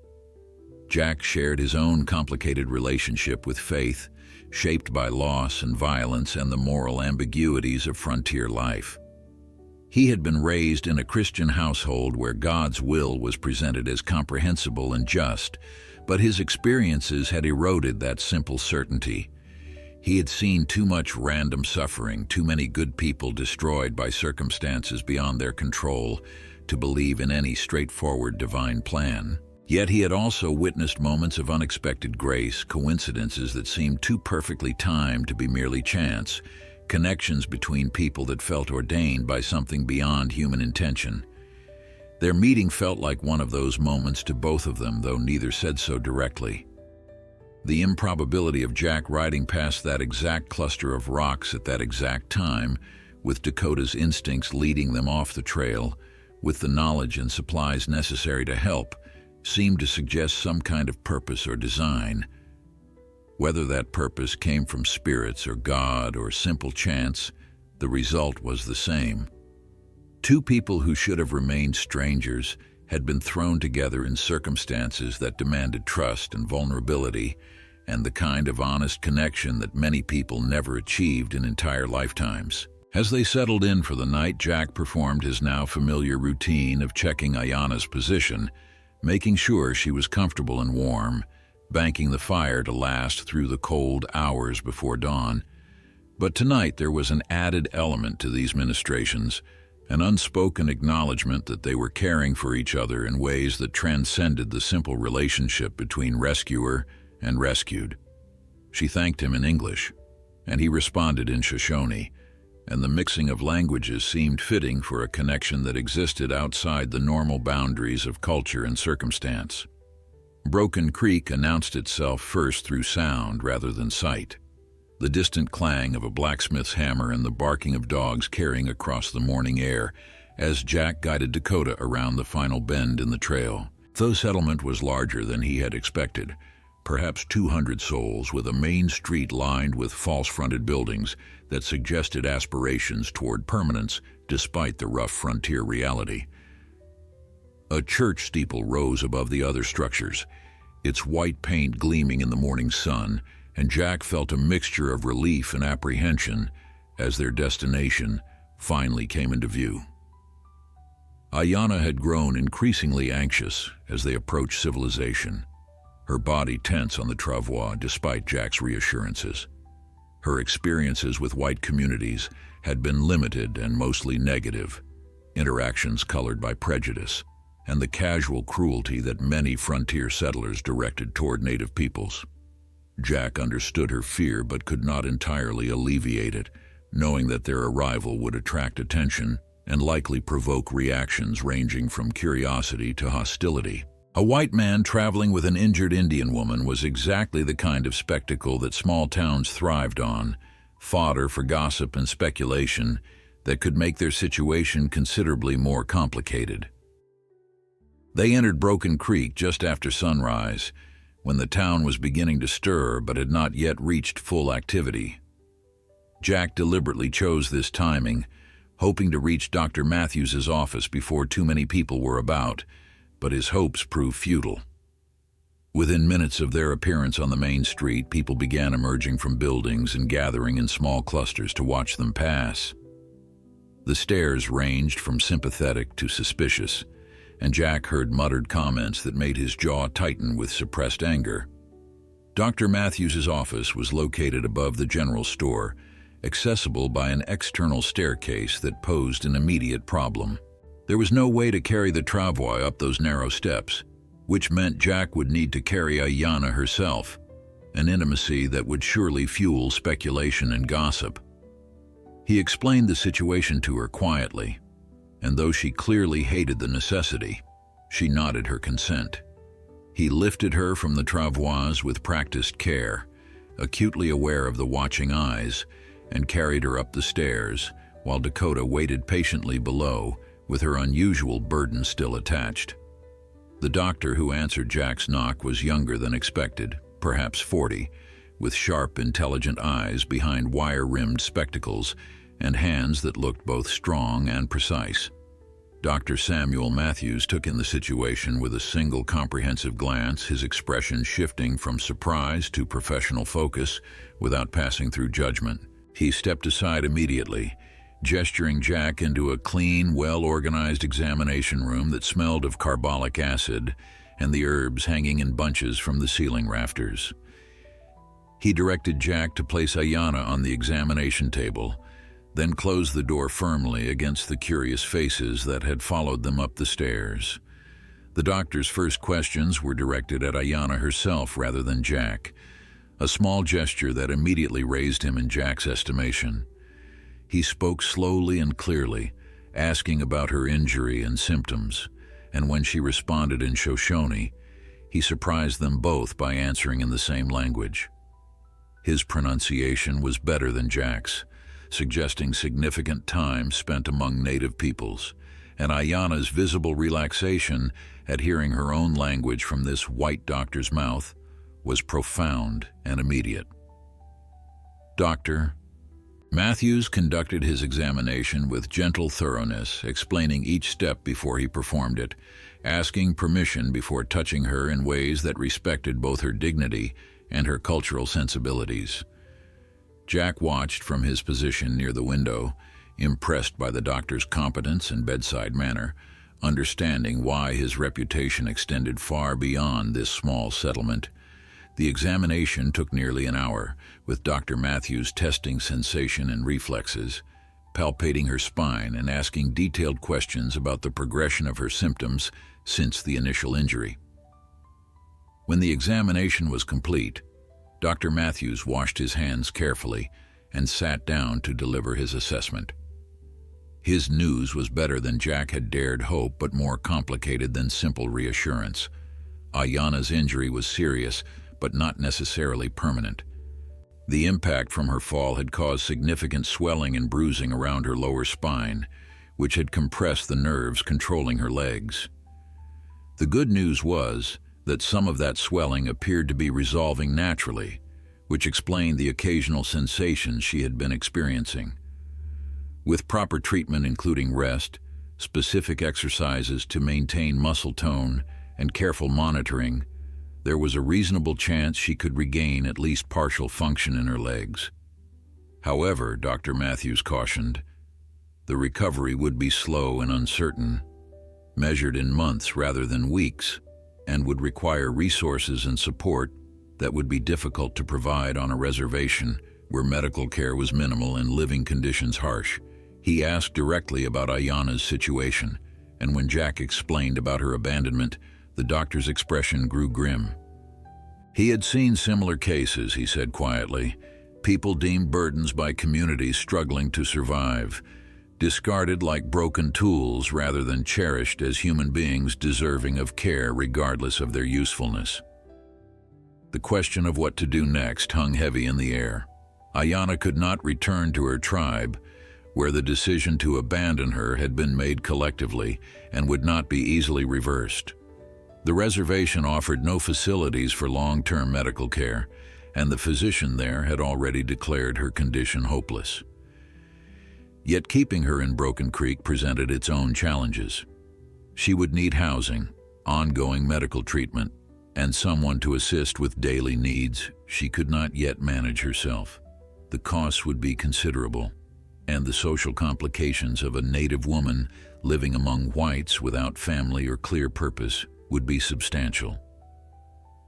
Jack shared his own complicated relationship with faith, shaped by loss and violence and the moral ambiguities of frontier life. He had been raised in a Christian household where God's will was presented as comprehensible and just, but his experiences had eroded that simple certainty. He had seen too much random suffering, too many good people destroyed by circumstances beyond their control, to believe in any straightforward divine plan. Yet he had also witnessed moments of unexpected grace, coincidences that seemed too perfectly timed to be merely chance, connections between people that felt ordained by something beyond human intention. Their meeting felt like one of those moments to both of them, though neither said so directly. The improbability of Jack riding past that exact cluster of rocks at that exact time, with Dakota's instincts leading them off the trail, with the knowledge and supplies necessary to help, seemed to suggest some kind of purpose or design. Whether that purpose came from spirits or God or simple chance, the result was the same. Two people who should have remained strangers had been thrown together in circumstances that demanded trust and vulnerability, and the kind of honest connection that many people never achieved in entire lifetimes. As they settled in for the night, Jack performed his now familiar routine of checking Ayanna's position, making sure she was comfortable and warm, banking the fire to last through the cold hours before dawn. But tonight there was an added element to these ministrations, an unspoken acknowledgement that they were caring for each other in ways that transcended the simple relationship between rescuer and rescued. She thanked him in English, and he responded in Shoshone, and the mixing of languages seemed fitting for a connection that existed outside the normal boundaries of culture and circumstance. Broken Creek announced itself first through sound rather than sight. The distant clang of a blacksmith's hammer and the barking of dogs carrying across the morning air as Jack guided Dakota around the final bend in the trail. The settlement was larger than he had expected, perhaps 200 souls, with a main street lined with false-fronted buildings that suggested aspirations toward permanence despite the rough frontier reality. A church steeple rose above the other structures, its white paint gleaming in the morning sun, and Jack felt a mixture of relief and apprehension as their destination finally came into view. Ayanna had grown increasingly anxious as they approached civilization, her body tense on the travois despite Jack's reassurances. Her experiences with white communities had been limited and mostly negative, interactions colored by prejudice and the casual cruelty that many frontier settlers directed toward native peoples. Jack understood her fear but could not entirely alleviate it, knowing that their arrival would attract attention and likely provoke reactions ranging from curiosity to hostility. A white man traveling with an injured Indian woman was exactly the kind of spectacle that small towns thrived on, fodder for gossip and speculation that could make their situation considerably more complicated. They entered Broken Creek just after sunrise, when the town was beginning to stir but had not yet reached full activity. Jack deliberately chose this timing, hoping to reach Dr. Matthews's office before too many people were about, but his hopes proved futile. Within minutes of their appearance on the main street, people began emerging from buildings and gathering in small clusters to watch them pass. The stares ranged from sympathetic to suspicious, and Jack heard muttered comments that made his jaw tighten with suppressed anger. Dr. Matthews's office was located above the general store, accessible by an external staircase that posed an immediate problem. There was no way to carry the travois up those narrow steps, which meant Jack would need to carry Ayanna herself, an intimacy that would surely fuel speculation and gossip. He explained the situation to her quietly, and though she clearly hated the necessity, she nodded her consent. He lifted her from the travois with practiced care, acutely aware of the watching eyes, and carried her up the stairs, while Dakota waited patiently below, with her unusual burden still attached. The doctor who answered Jack's knock was younger than expected, perhaps 40, with sharp, intelligent eyes behind wire-rimmed spectacles and hands that looked both strong and precise. Dr. Samuel Matthews took in the situation with a single comprehensive glance, his expression shifting from surprise to professional focus without passing through judgment. He stepped aside immediately, gesturing Jack into a clean, well-organized examination room that smelled of carbolic acid and the herbs hanging in bunches from the ceiling rafters. He directed Jack to place Ayanna on the examination table, then closed the door firmly against the curious faces that had followed them up the stairs. The doctor's first questions were directed at Ayanna herself rather than Jack, a small gesture that immediately raised him in Jack's estimation. He spoke slowly and clearly, asking about her injury and symptoms, and when she responded in Shoshone, he surprised them both by answering in the same language. His pronunciation was better than Jack's, suggesting significant time spent among native peoples, and Ayanna's visible relaxation at hearing her own language from this white doctor's mouth was profound and immediate. Dr. Matthews conducted his examination with gentle thoroughness, explaining each step before he performed it, asking permission before touching her in ways that respected both her dignity and her cultural sensibilities. Jack watched from his position near the window, impressed by the doctor's competence and bedside manner, understanding why his reputation extended far beyond this small settlement. The examination took nearly an hour, with Dr. Matthews testing sensation and reflexes, palpating her spine and asking detailed questions about the progression of her symptoms since the initial injury. When the examination was complete, Dr. Matthews washed his hands carefully and sat down to deliver his assessment. His news was better than Jack had dared hope, but more complicated than simple reassurance. Ayanna's injury was serious, but not necessarily permanent. The impact from her fall had caused significant swelling and bruising around her lower spine, which had compressed the nerves controlling her legs. The good news was that some of that swelling appeared to be resolving naturally, which explained the occasional sensations she had been experiencing. With proper treatment including rest, specific exercises to maintain muscle tone, and careful monitoring, there was a reasonable chance she could regain at least partial function in her legs. However, Dr. Matthews cautioned, the recovery would be slow and uncertain, measured in months rather than weeks, and would require resources and support that would be difficult to provide on a reservation where medical care was minimal and living conditions harsh. He asked directly about Ayanna's situation, and when Jack explained about her abandonment, the doctor's expression grew grim. He had seen similar cases, he said quietly. People deemed burdens by communities struggling to survive, discarded like broken tools rather than cherished as human beings deserving of care regardless of their usefulness. The question of what to do next hung heavy in the air. Ayanna could not return to her tribe, where the decision to abandon her had been made collectively and would not be easily reversed. The reservation offered no facilities for long-term medical care, and the physician there had already declared her condition hopeless. Yet keeping her in Broken Creek presented its own challenges. She would need housing, ongoing medical treatment, and someone to assist with daily needs she could not yet manage herself. The costs would be considerable, and the social complications of a native woman living among whites without family or clear purpose would be substantial.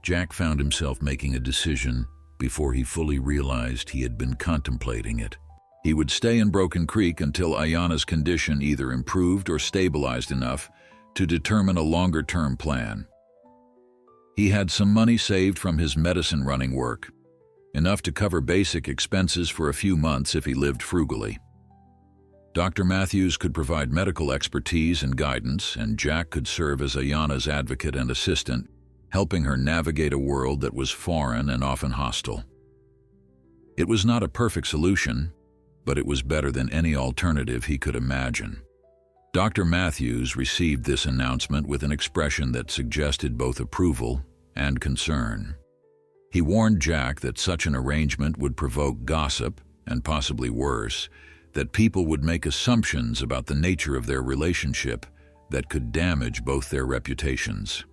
Jack found himself making a decision before he fully realized he had been contemplating it. He would stay in Broken Creek until Ayanna's condition either improved or stabilized enough to determine a longer-term plan. He had some money saved from his medicine-running work, enough to cover basic expenses for a few months if he lived frugally. Dr. Matthews could provide medical expertise and guidance, and Jack could serve as Ayanna's advocate and assistant, helping her navigate a world that was foreign and often hostile. It was not a perfect solution, but it was better than any alternative he could imagine. Dr. Matthews received this announcement with an expression that suggested both approval and concern. He warned Jack that such an arrangement would provoke gossip, and possibly worse, that people would make assumptions about the nature of their relationship that could damage both their reputations.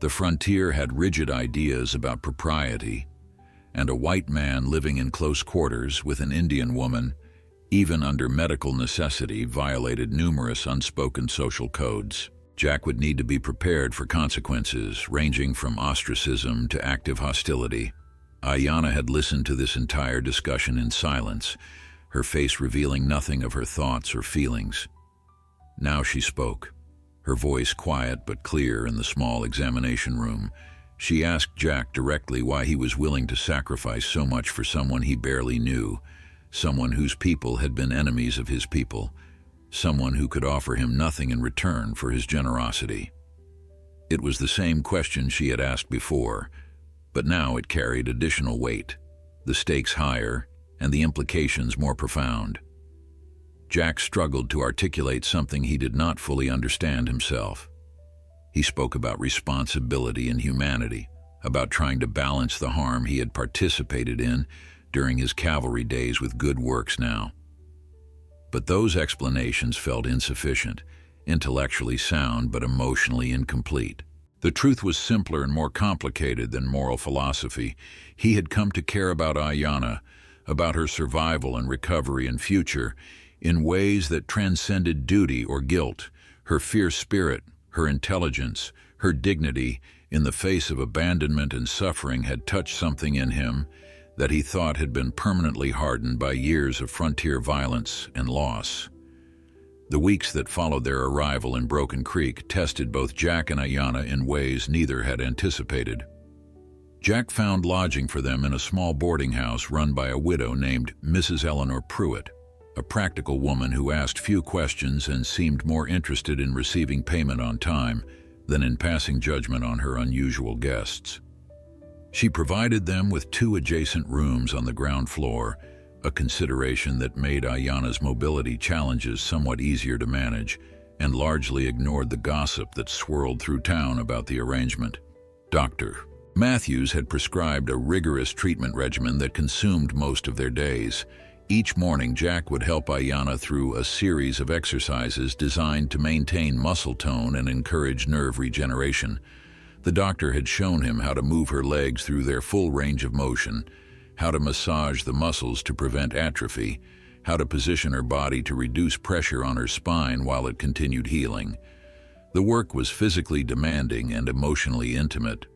The frontier had rigid ideas about propriety, and a white man living in close quarters with an Indian woman, even under medical necessity, violated numerous unspoken social codes. Jack would need to be prepared for consequences, ranging from ostracism to active hostility. Ayanna had listened to this entire discussion in silence, her face revealing nothing of her thoughts or feelings. Now she spoke, her voice quiet but clear in the small examination room. She asked Jack directly why he was willing to sacrifice so much for someone he barely knew, someone whose people had been enemies of his people, someone who could offer him nothing in return for his generosity. It was the same question she had asked before, but now it carried additional weight, the stakes higher, and the implications more profound. Jack struggled to articulate something he did not fully understand himself. He spoke about responsibility and humanity, about trying to balance the harm he had participated in during his cavalry days with good works now. But those explanations felt insufficient, intellectually sound but emotionally incomplete. The truth was simpler and more complicated than moral philosophy. He had come to care about Ayanna, about her survival and recovery and future, in ways that transcended duty or guilt. Her fierce spirit, her intelligence, her dignity, in the face of abandonment and suffering, had touched something in him that he thought had been permanently hardened by years of frontier violence and loss. The weeks that followed their arrival in Broken Creek tested both Jack and Ayanna in ways neither had anticipated. Jack found lodging for them in a small boarding house run by a widow named Mrs. Eleanor Pruitt, a practical woman who asked few questions and seemed more interested in receiving payment on time than in passing judgment on her unusual guests. She provided them with 2 adjacent rooms on the ground floor, a consideration that made Ayanna's mobility challenges somewhat easier to manage, and largely ignored the gossip that swirled through town about the arrangement. Dr. Matthews had prescribed a rigorous treatment regimen that consumed most of their days. Each morning, Jack would help Ayanna through a series of exercises designed to maintain muscle tone and encourage nerve regeneration. The doctor had shown him how to move her legs through their full range of motion, how to massage the muscles to prevent atrophy, how to position her body to reduce pressure on her spine while it continued healing. The work was physically demanding and emotionally intimate,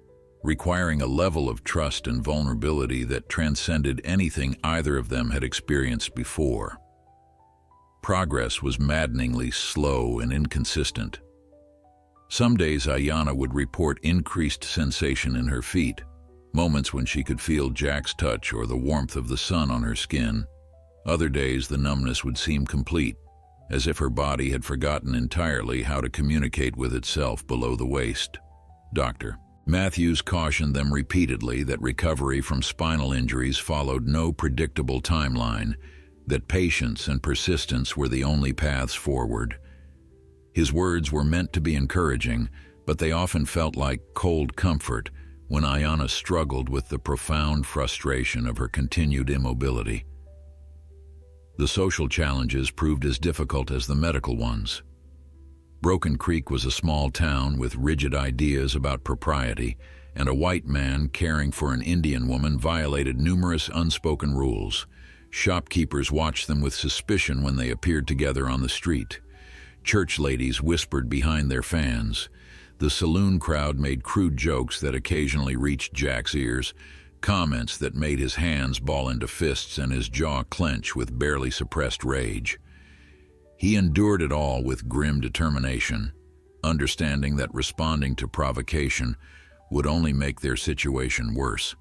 requiring a level of trust and vulnerability that transcended anything either of them had experienced before. Progress was maddeningly slow and inconsistent. Some days Ayanna would report increased sensation in her feet, moments when she could feel Jack's touch or the warmth of the sun on her skin. Other days the numbness would seem complete, as if her body had forgotten entirely how to communicate with itself below the waist. Dr. Matthews cautioned them repeatedly that recovery from spinal injuries followed no predictable timeline, that patience and persistence were the only paths forward. His words were meant to be encouraging, but they often felt like cold comfort when Ayanna struggled with the profound frustration of her continued immobility. The social challenges proved as difficult as the medical ones. Broken Creek was a small town with rigid ideas about propriety, and a white man caring for an Indian woman violated numerous unspoken rules. Shopkeepers watched them with suspicion when they appeared together on the street. Church ladies whispered behind their fans. The saloon crowd made crude jokes that occasionally reached Jack's ears, comments that made his hands ball into fists and his jaw clench with barely suppressed rage. He endured it all with grim determination, understanding that responding to provocation would only make their situation worse.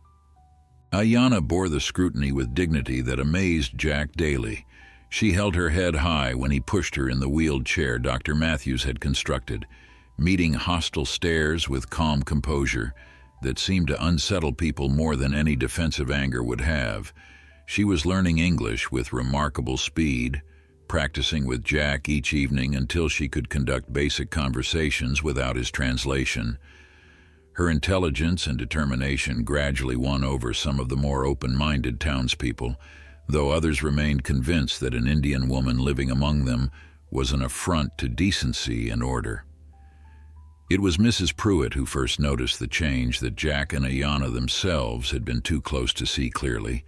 Ayanna bore the scrutiny with dignity that amazed Jack daily. She held her head high when he pushed her in the wheeled chair Dr. Matthews had constructed, meeting hostile stares with calm composure that seemed to unsettle people more than any defensive anger would have. She was learning English with remarkable speed, practicing with Jack each evening until she could conduct basic conversations without his translation. Her intelligence and determination gradually won over some of the more open-minded townspeople, though others remained convinced that an Indian woman living among them was an affront to decency and order. It was Mrs. Pruitt who first noticed the change that Jack and Ayanna themselves had been too close to see clearly.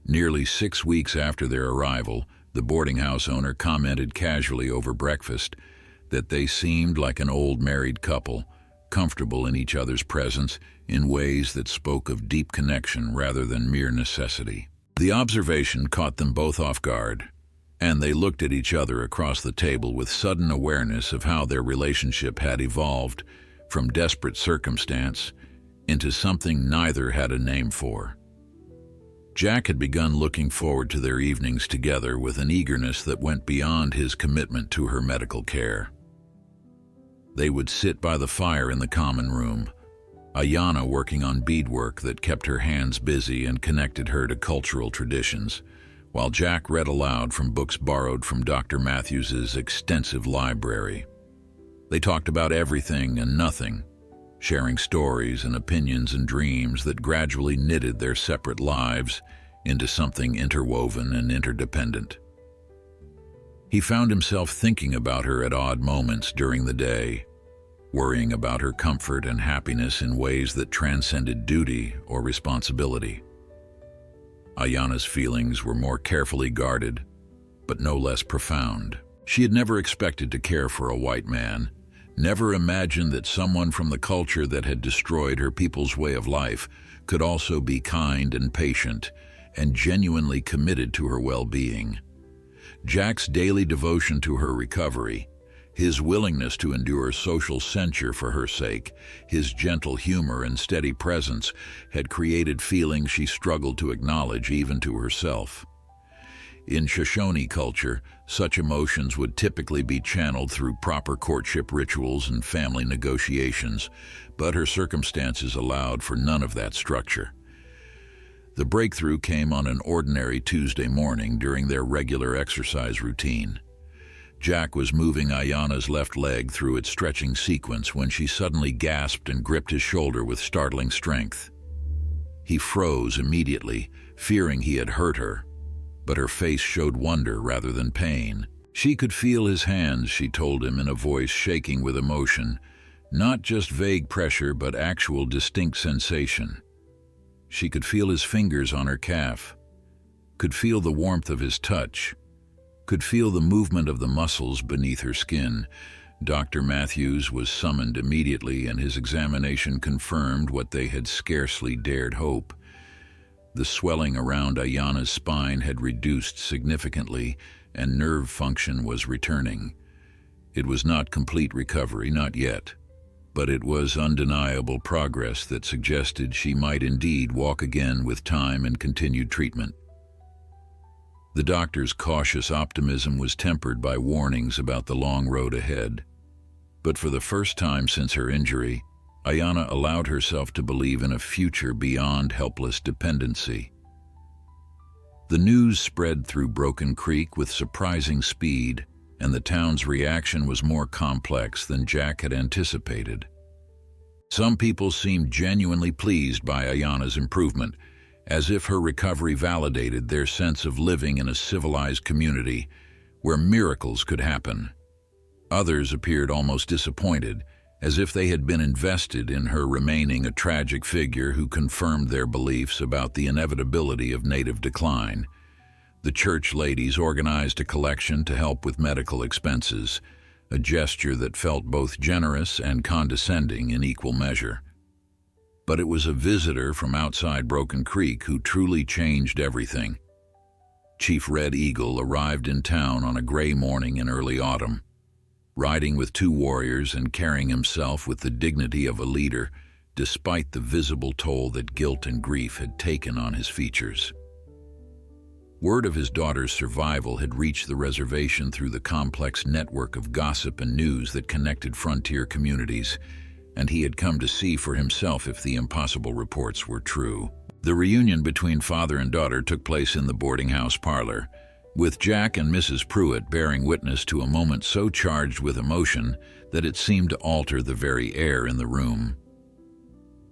Nearly 6 weeks after their arrival, the boarding house owner commented casually over breakfast that they seemed like an old married couple, comfortable in each other's presence in ways that spoke of deep connection rather than mere necessity. The observation caught them both off guard, and they looked at each other across the table with sudden awareness of how their relationship had evolved from desperate circumstance into something neither had a name for. Jack had begun looking forward to their evenings together with an eagerness that went beyond his commitment to her medical care. They would sit by the fire in the common room, Ayanna working on beadwork that kept her hands busy and connected her to cultural traditions, while Jack read aloud from books borrowed from Dr. Matthews's extensive library. They talked about everything and nothing, sharing stories and opinions and dreams that gradually knitted their separate lives into something interwoven and interdependent. He found himself thinking about her at odd moments during the day, worrying about her comfort and happiness in ways that transcended duty or responsibility. Ayanna's feelings were more carefully guarded, but no less profound. She had never expected to care for a white man, Never imagined that someone from the culture that had destroyed her people's way of life could also be kind and patient and genuinely committed to her well-being. Jack's daily devotion to her recovery, his willingness to endure social censure for her sake, his gentle humor and steady presence had created feelings she struggled to acknowledge even to herself. In Shoshone culture, such emotions would typically be channeled through proper courtship rituals and family negotiations, but her circumstances allowed for none of that structure. The breakthrough came on an ordinary Tuesday morning during their regular exercise routine. Jack was moving Ayanna's left leg through its stretching sequence when she suddenly gasped and gripped his shoulder with startling strength. He froze immediately, fearing he had hurt her, but her face showed wonder rather than pain. She could feel his hands, she told him in a voice shaking with emotion, not just vague pressure but actual distinct sensation. She could feel his fingers on her calf, could feel the warmth of his touch, could feel the movement of the muscles beneath her skin. Dr. Matthews was summoned immediately, and his examination confirmed what they had scarcely dared hope. The swelling around Ayanna's spine had reduced significantly, and nerve function was returning. It was not complete recovery, not yet, but it was undeniable progress that suggested she might indeed walk again with time and continued treatment. The doctor's cautious optimism was tempered by warnings about the long road ahead. But for the first time since her injury, Ayanna allowed herself to believe in a future beyond helpless dependency. The news spread through Broken Creek with surprising speed, and the town's reaction was more complex than Jack had anticipated. Some people seemed genuinely pleased by Ayanna's improvement, as if her recovery validated their sense of living in a civilized community where miracles could happen. Others appeared almost disappointed, as if they had been invested in her remaining a tragic figure who confirmed their beliefs about the inevitability of native decline. The church ladies organized a collection to help with medical expenses, a gesture that felt both generous and condescending in equal measure. But it was a visitor from outside Broken Creek who truly changed everything. Chief Red Eagle arrived in town on a gray morning in early autumn, riding with 2 warriors and carrying himself with the dignity of a leader, despite the visible toll that guilt and grief had taken on his features. Word of his daughter's survival had reached the reservation through the complex network of gossip and news that connected frontier communities, and he had come to see for himself if the impossible reports were true. The reunion between father and daughter took place in the boarding house parlor, with Jack and Mrs. Pruitt bearing witness to a moment so charged with emotion that it seemed to alter the very air in the room.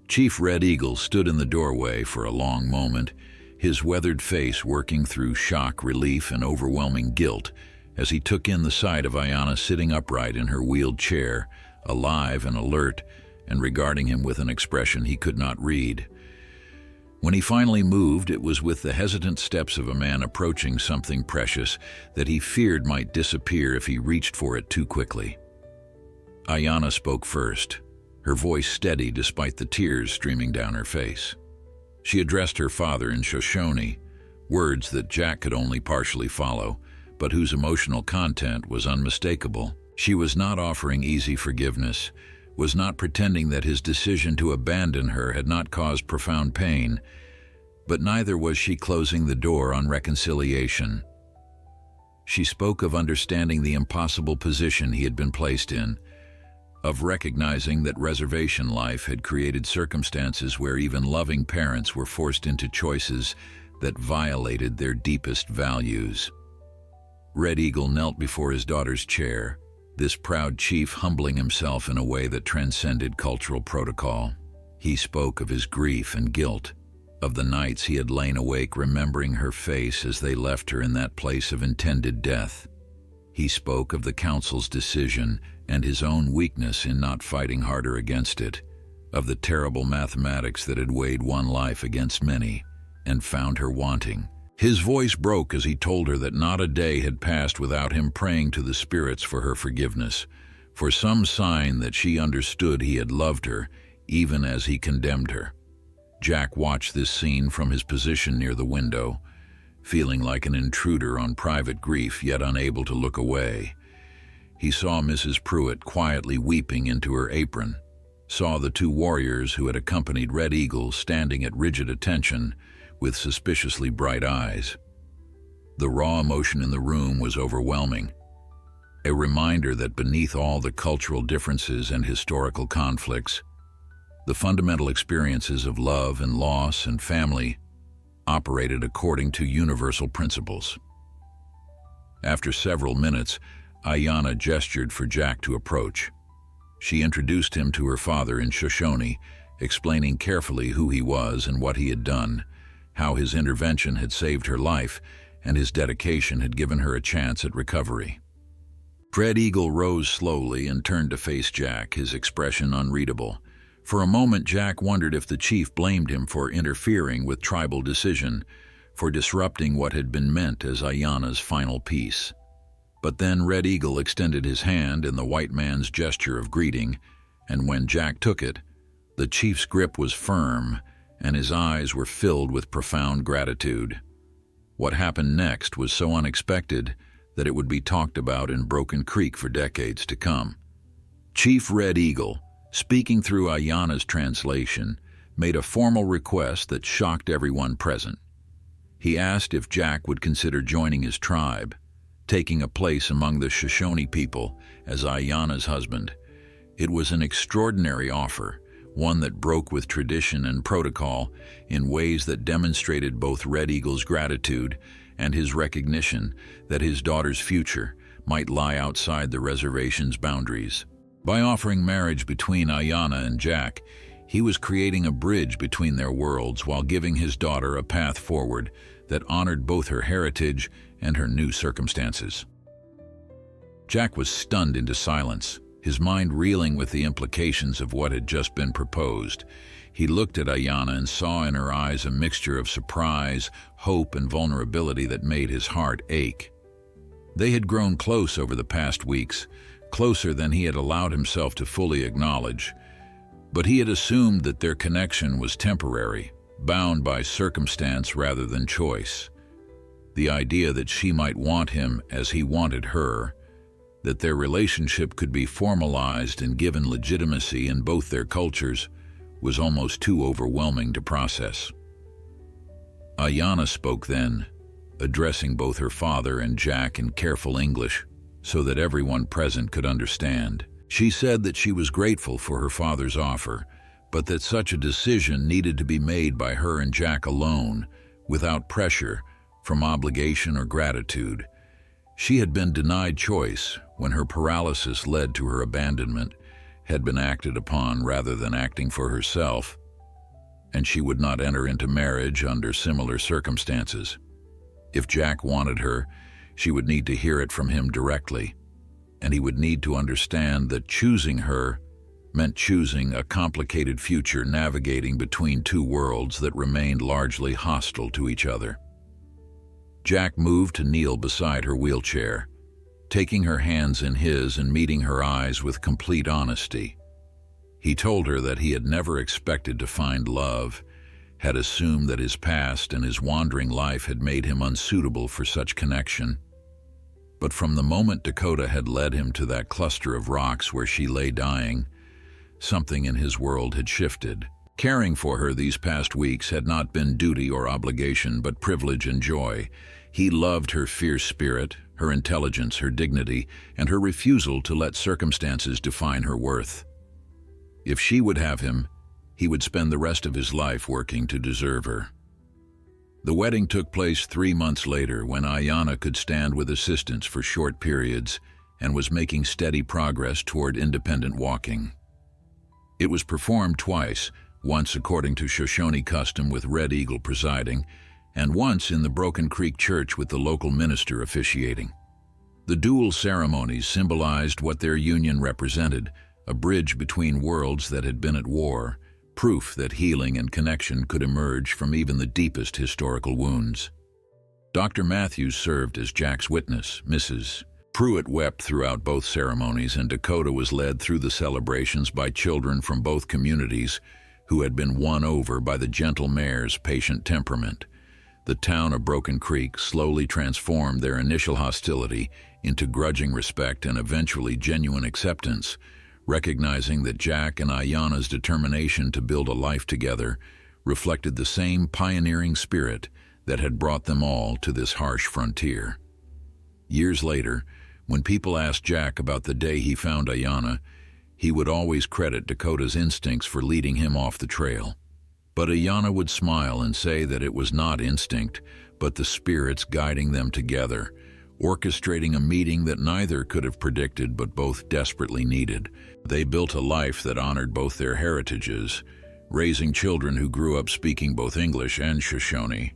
Chief Red Eagle stood in the doorway for a long moment, his weathered face working through shock, relief, and overwhelming guilt as he took in the sight of Ayanna sitting upright in her wheeled chair, alive and alert, and regarding him with an expression he could not read. When he finally moved, it was with the hesitant steps of a man approaching something precious that he feared might disappear if he reached for it too quickly. Ayanna spoke first, her voice steady despite the tears streaming down her face. She addressed her father in Shoshone, words that Jack could only partially follow, but whose emotional content was unmistakable. She was not offering easy forgiveness, was not pretending that his decision to abandon her had not caused profound pain, but neither was she closing the door on reconciliation. She spoke of understanding the impossible position he had been placed in, of recognizing that reservation life had created circumstances where even loving parents were forced into choices that violated their deepest values. Red Eagle knelt before his daughter's chair, this proud chief humbling himself in a way that transcended cultural protocol. He spoke of his grief and guilt, of the nights he had lain awake remembering her face as they left her in that place of intended death. He spoke of the council's decision and his own weakness in not fighting harder against it, of the terrible mathematics that had weighed one life against many and found her wanting. His voice broke as he told her that not a day had passed without him praying to the spirits for her forgiveness, for some sign that she understood he had loved her, even as he condemned her. Jack watched this scene from his position near the window, feeling like an intruder on private grief, yet unable to look away. He saw Mrs. Pruitt quietly weeping into her apron, saw the two warriors who had accompanied Red Eagle standing at rigid attention with suspiciously bright eyes. The raw emotion in the room was overwhelming, a reminder that beneath all the cultural differences and historical conflicts, the fundamental experiences of love and loss and family operated according to universal principles. After several minutes, Ayanna gestured for Jack to approach. She introduced him to her father in Shoshone, explaining carefully who he was and what he had done, how his intervention had saved her life, and his dedication had given her a chance at recovery. Red Eagle rose slowly and turned to face Jack, his expression unreadable. For a moment, Jack wondered if the chief blamed him for interfering with tribal decision, for disrupting what had been meant as Ayanna's final piece. But then Red Eagle extended his hand in the white man's gesture of greeting, and when Jack took it, the chief's grip was firm, and his eyes were filled with profound gratitude. What happened next was so unexpected that it would be talked about in Broken Creek for decades to come. Chief Red Eagle, speaking through Ayanna's translation, made a formal request that shocked everyone present. He asked if Jack would consider joining his tribe, taking a place among the Shoshone people as Ayanna's husband. It was an extraordinary offer, one that broke with tradition and protocol in ways that demonstrated both Red Eagle's gratitude and his recognition that his daughter's future might lie outside the reservation's boundaries. By offering marriage between Ayanna and Jack, he was creating a bridge between their worlds while giving his daughter a path forward that honored both her heritage and her new circumstances. Jack was stunned into silence, his mind reeling with the implications of what had just been proposed. He looked at Ayanna and saw in her eyes a mixture of surprise, hope, and vulnerability that made his heart ache. They had grown close over the past weeks, closer than he had allowed himself to fully acknowledge, but he had assumed that their connection was temporary, bound by circumstance rather than choice. The idea that she might want him as he wanted her, that their relationship could be formalized and given legitimacy in both their cultures, was almost too overwhelming to process. Ayanna spoke then, addressing both her father and Jack in careful English, so that everyone present could understand. She said that she was grateful for her father's offer, but that such a decision needed to be made by her and Jack alone, without pressure from obligation or gratitude. She had been denied choice when her paralysis led to her abandonment, had been acted upon rather than acting for herself, and she would not enter into marriage under similar circumstances. If Jack wanted her, she would need to hear it from him directly, and he would need to understand that choosing her meant choosing a complicated future navigating between two worlds that remained largely hostile to each other. Jack moved to kneel beside her wheelchair, taking her hands in his and meeting her eyes with complete honesty. He told her that he had never expected to find love, had assumed that his past and his wandering life had made him unsuitable for such connection. But from the moment Dakota had led him to that cluster of rocks where she lay dying, something in his world had shifted. Caring for her these past weeks had not been duty or obligation, but privilege and joy. He loved her fierce spirit, her intelligence, her dignity, and her refusal to let circumstances define her worth. If she would have him, he would spend the rest of his life working to deserve her. The wedding took place 3 months later, when Ayanna could stand with assistance for short periods and was making steady progress toward independent walking. It was performed twice, once according to Shoshone custom with Red Eagle presiding, and once in the Broken Creek Church with the local minister officiating. The dual ceremonies symbolized what their union represented, a bridge between worlds that had been at war, proof that healing and connection could emerge from even the deepest historical wounds. Dr. Matthews served as Jack's witness. Mrs. Pruitt wept throughout both ceremonies, and Dakota was led through the celebrations by children from both communities who had been won over by the gentle mayor's patient temperament. The town of Broken Creek slowly transformed their initial hostility into grudging respect and eventually genuine acceptance, recognizing that Jack and Ayanna's determination to build a life together reflected the same pioneering spirit that had brought them all to this harsh frontier. Years later, when people asked Jack about the day he found Ayanna, he would always credit Dakota's instincts for leading him off the trail. But Ayanna would smile and say that it was not instinct, but the spirits guiding them together, orchestrating a meeting that neither could have predicted but both desperately needed. They built a life that honored both their heritages, raising children who grew up speaking both English and Shoshone,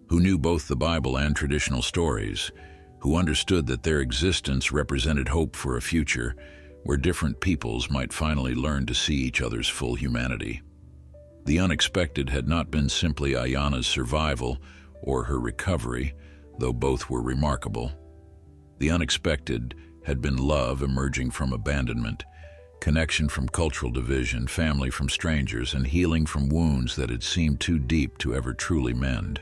who knew both the Bible and traditional stories, who understood that their existence represented hope for a future where different peoples might finally learn to see each other's full humanity. The unexpected had not been simply Ayanna's survival or her recovery, though both were remarkable. The unexpected had been love emerging from abandonment, connection from cultural division, family from strangers, and healing from wounds that had seemed too deep to ever truly mend.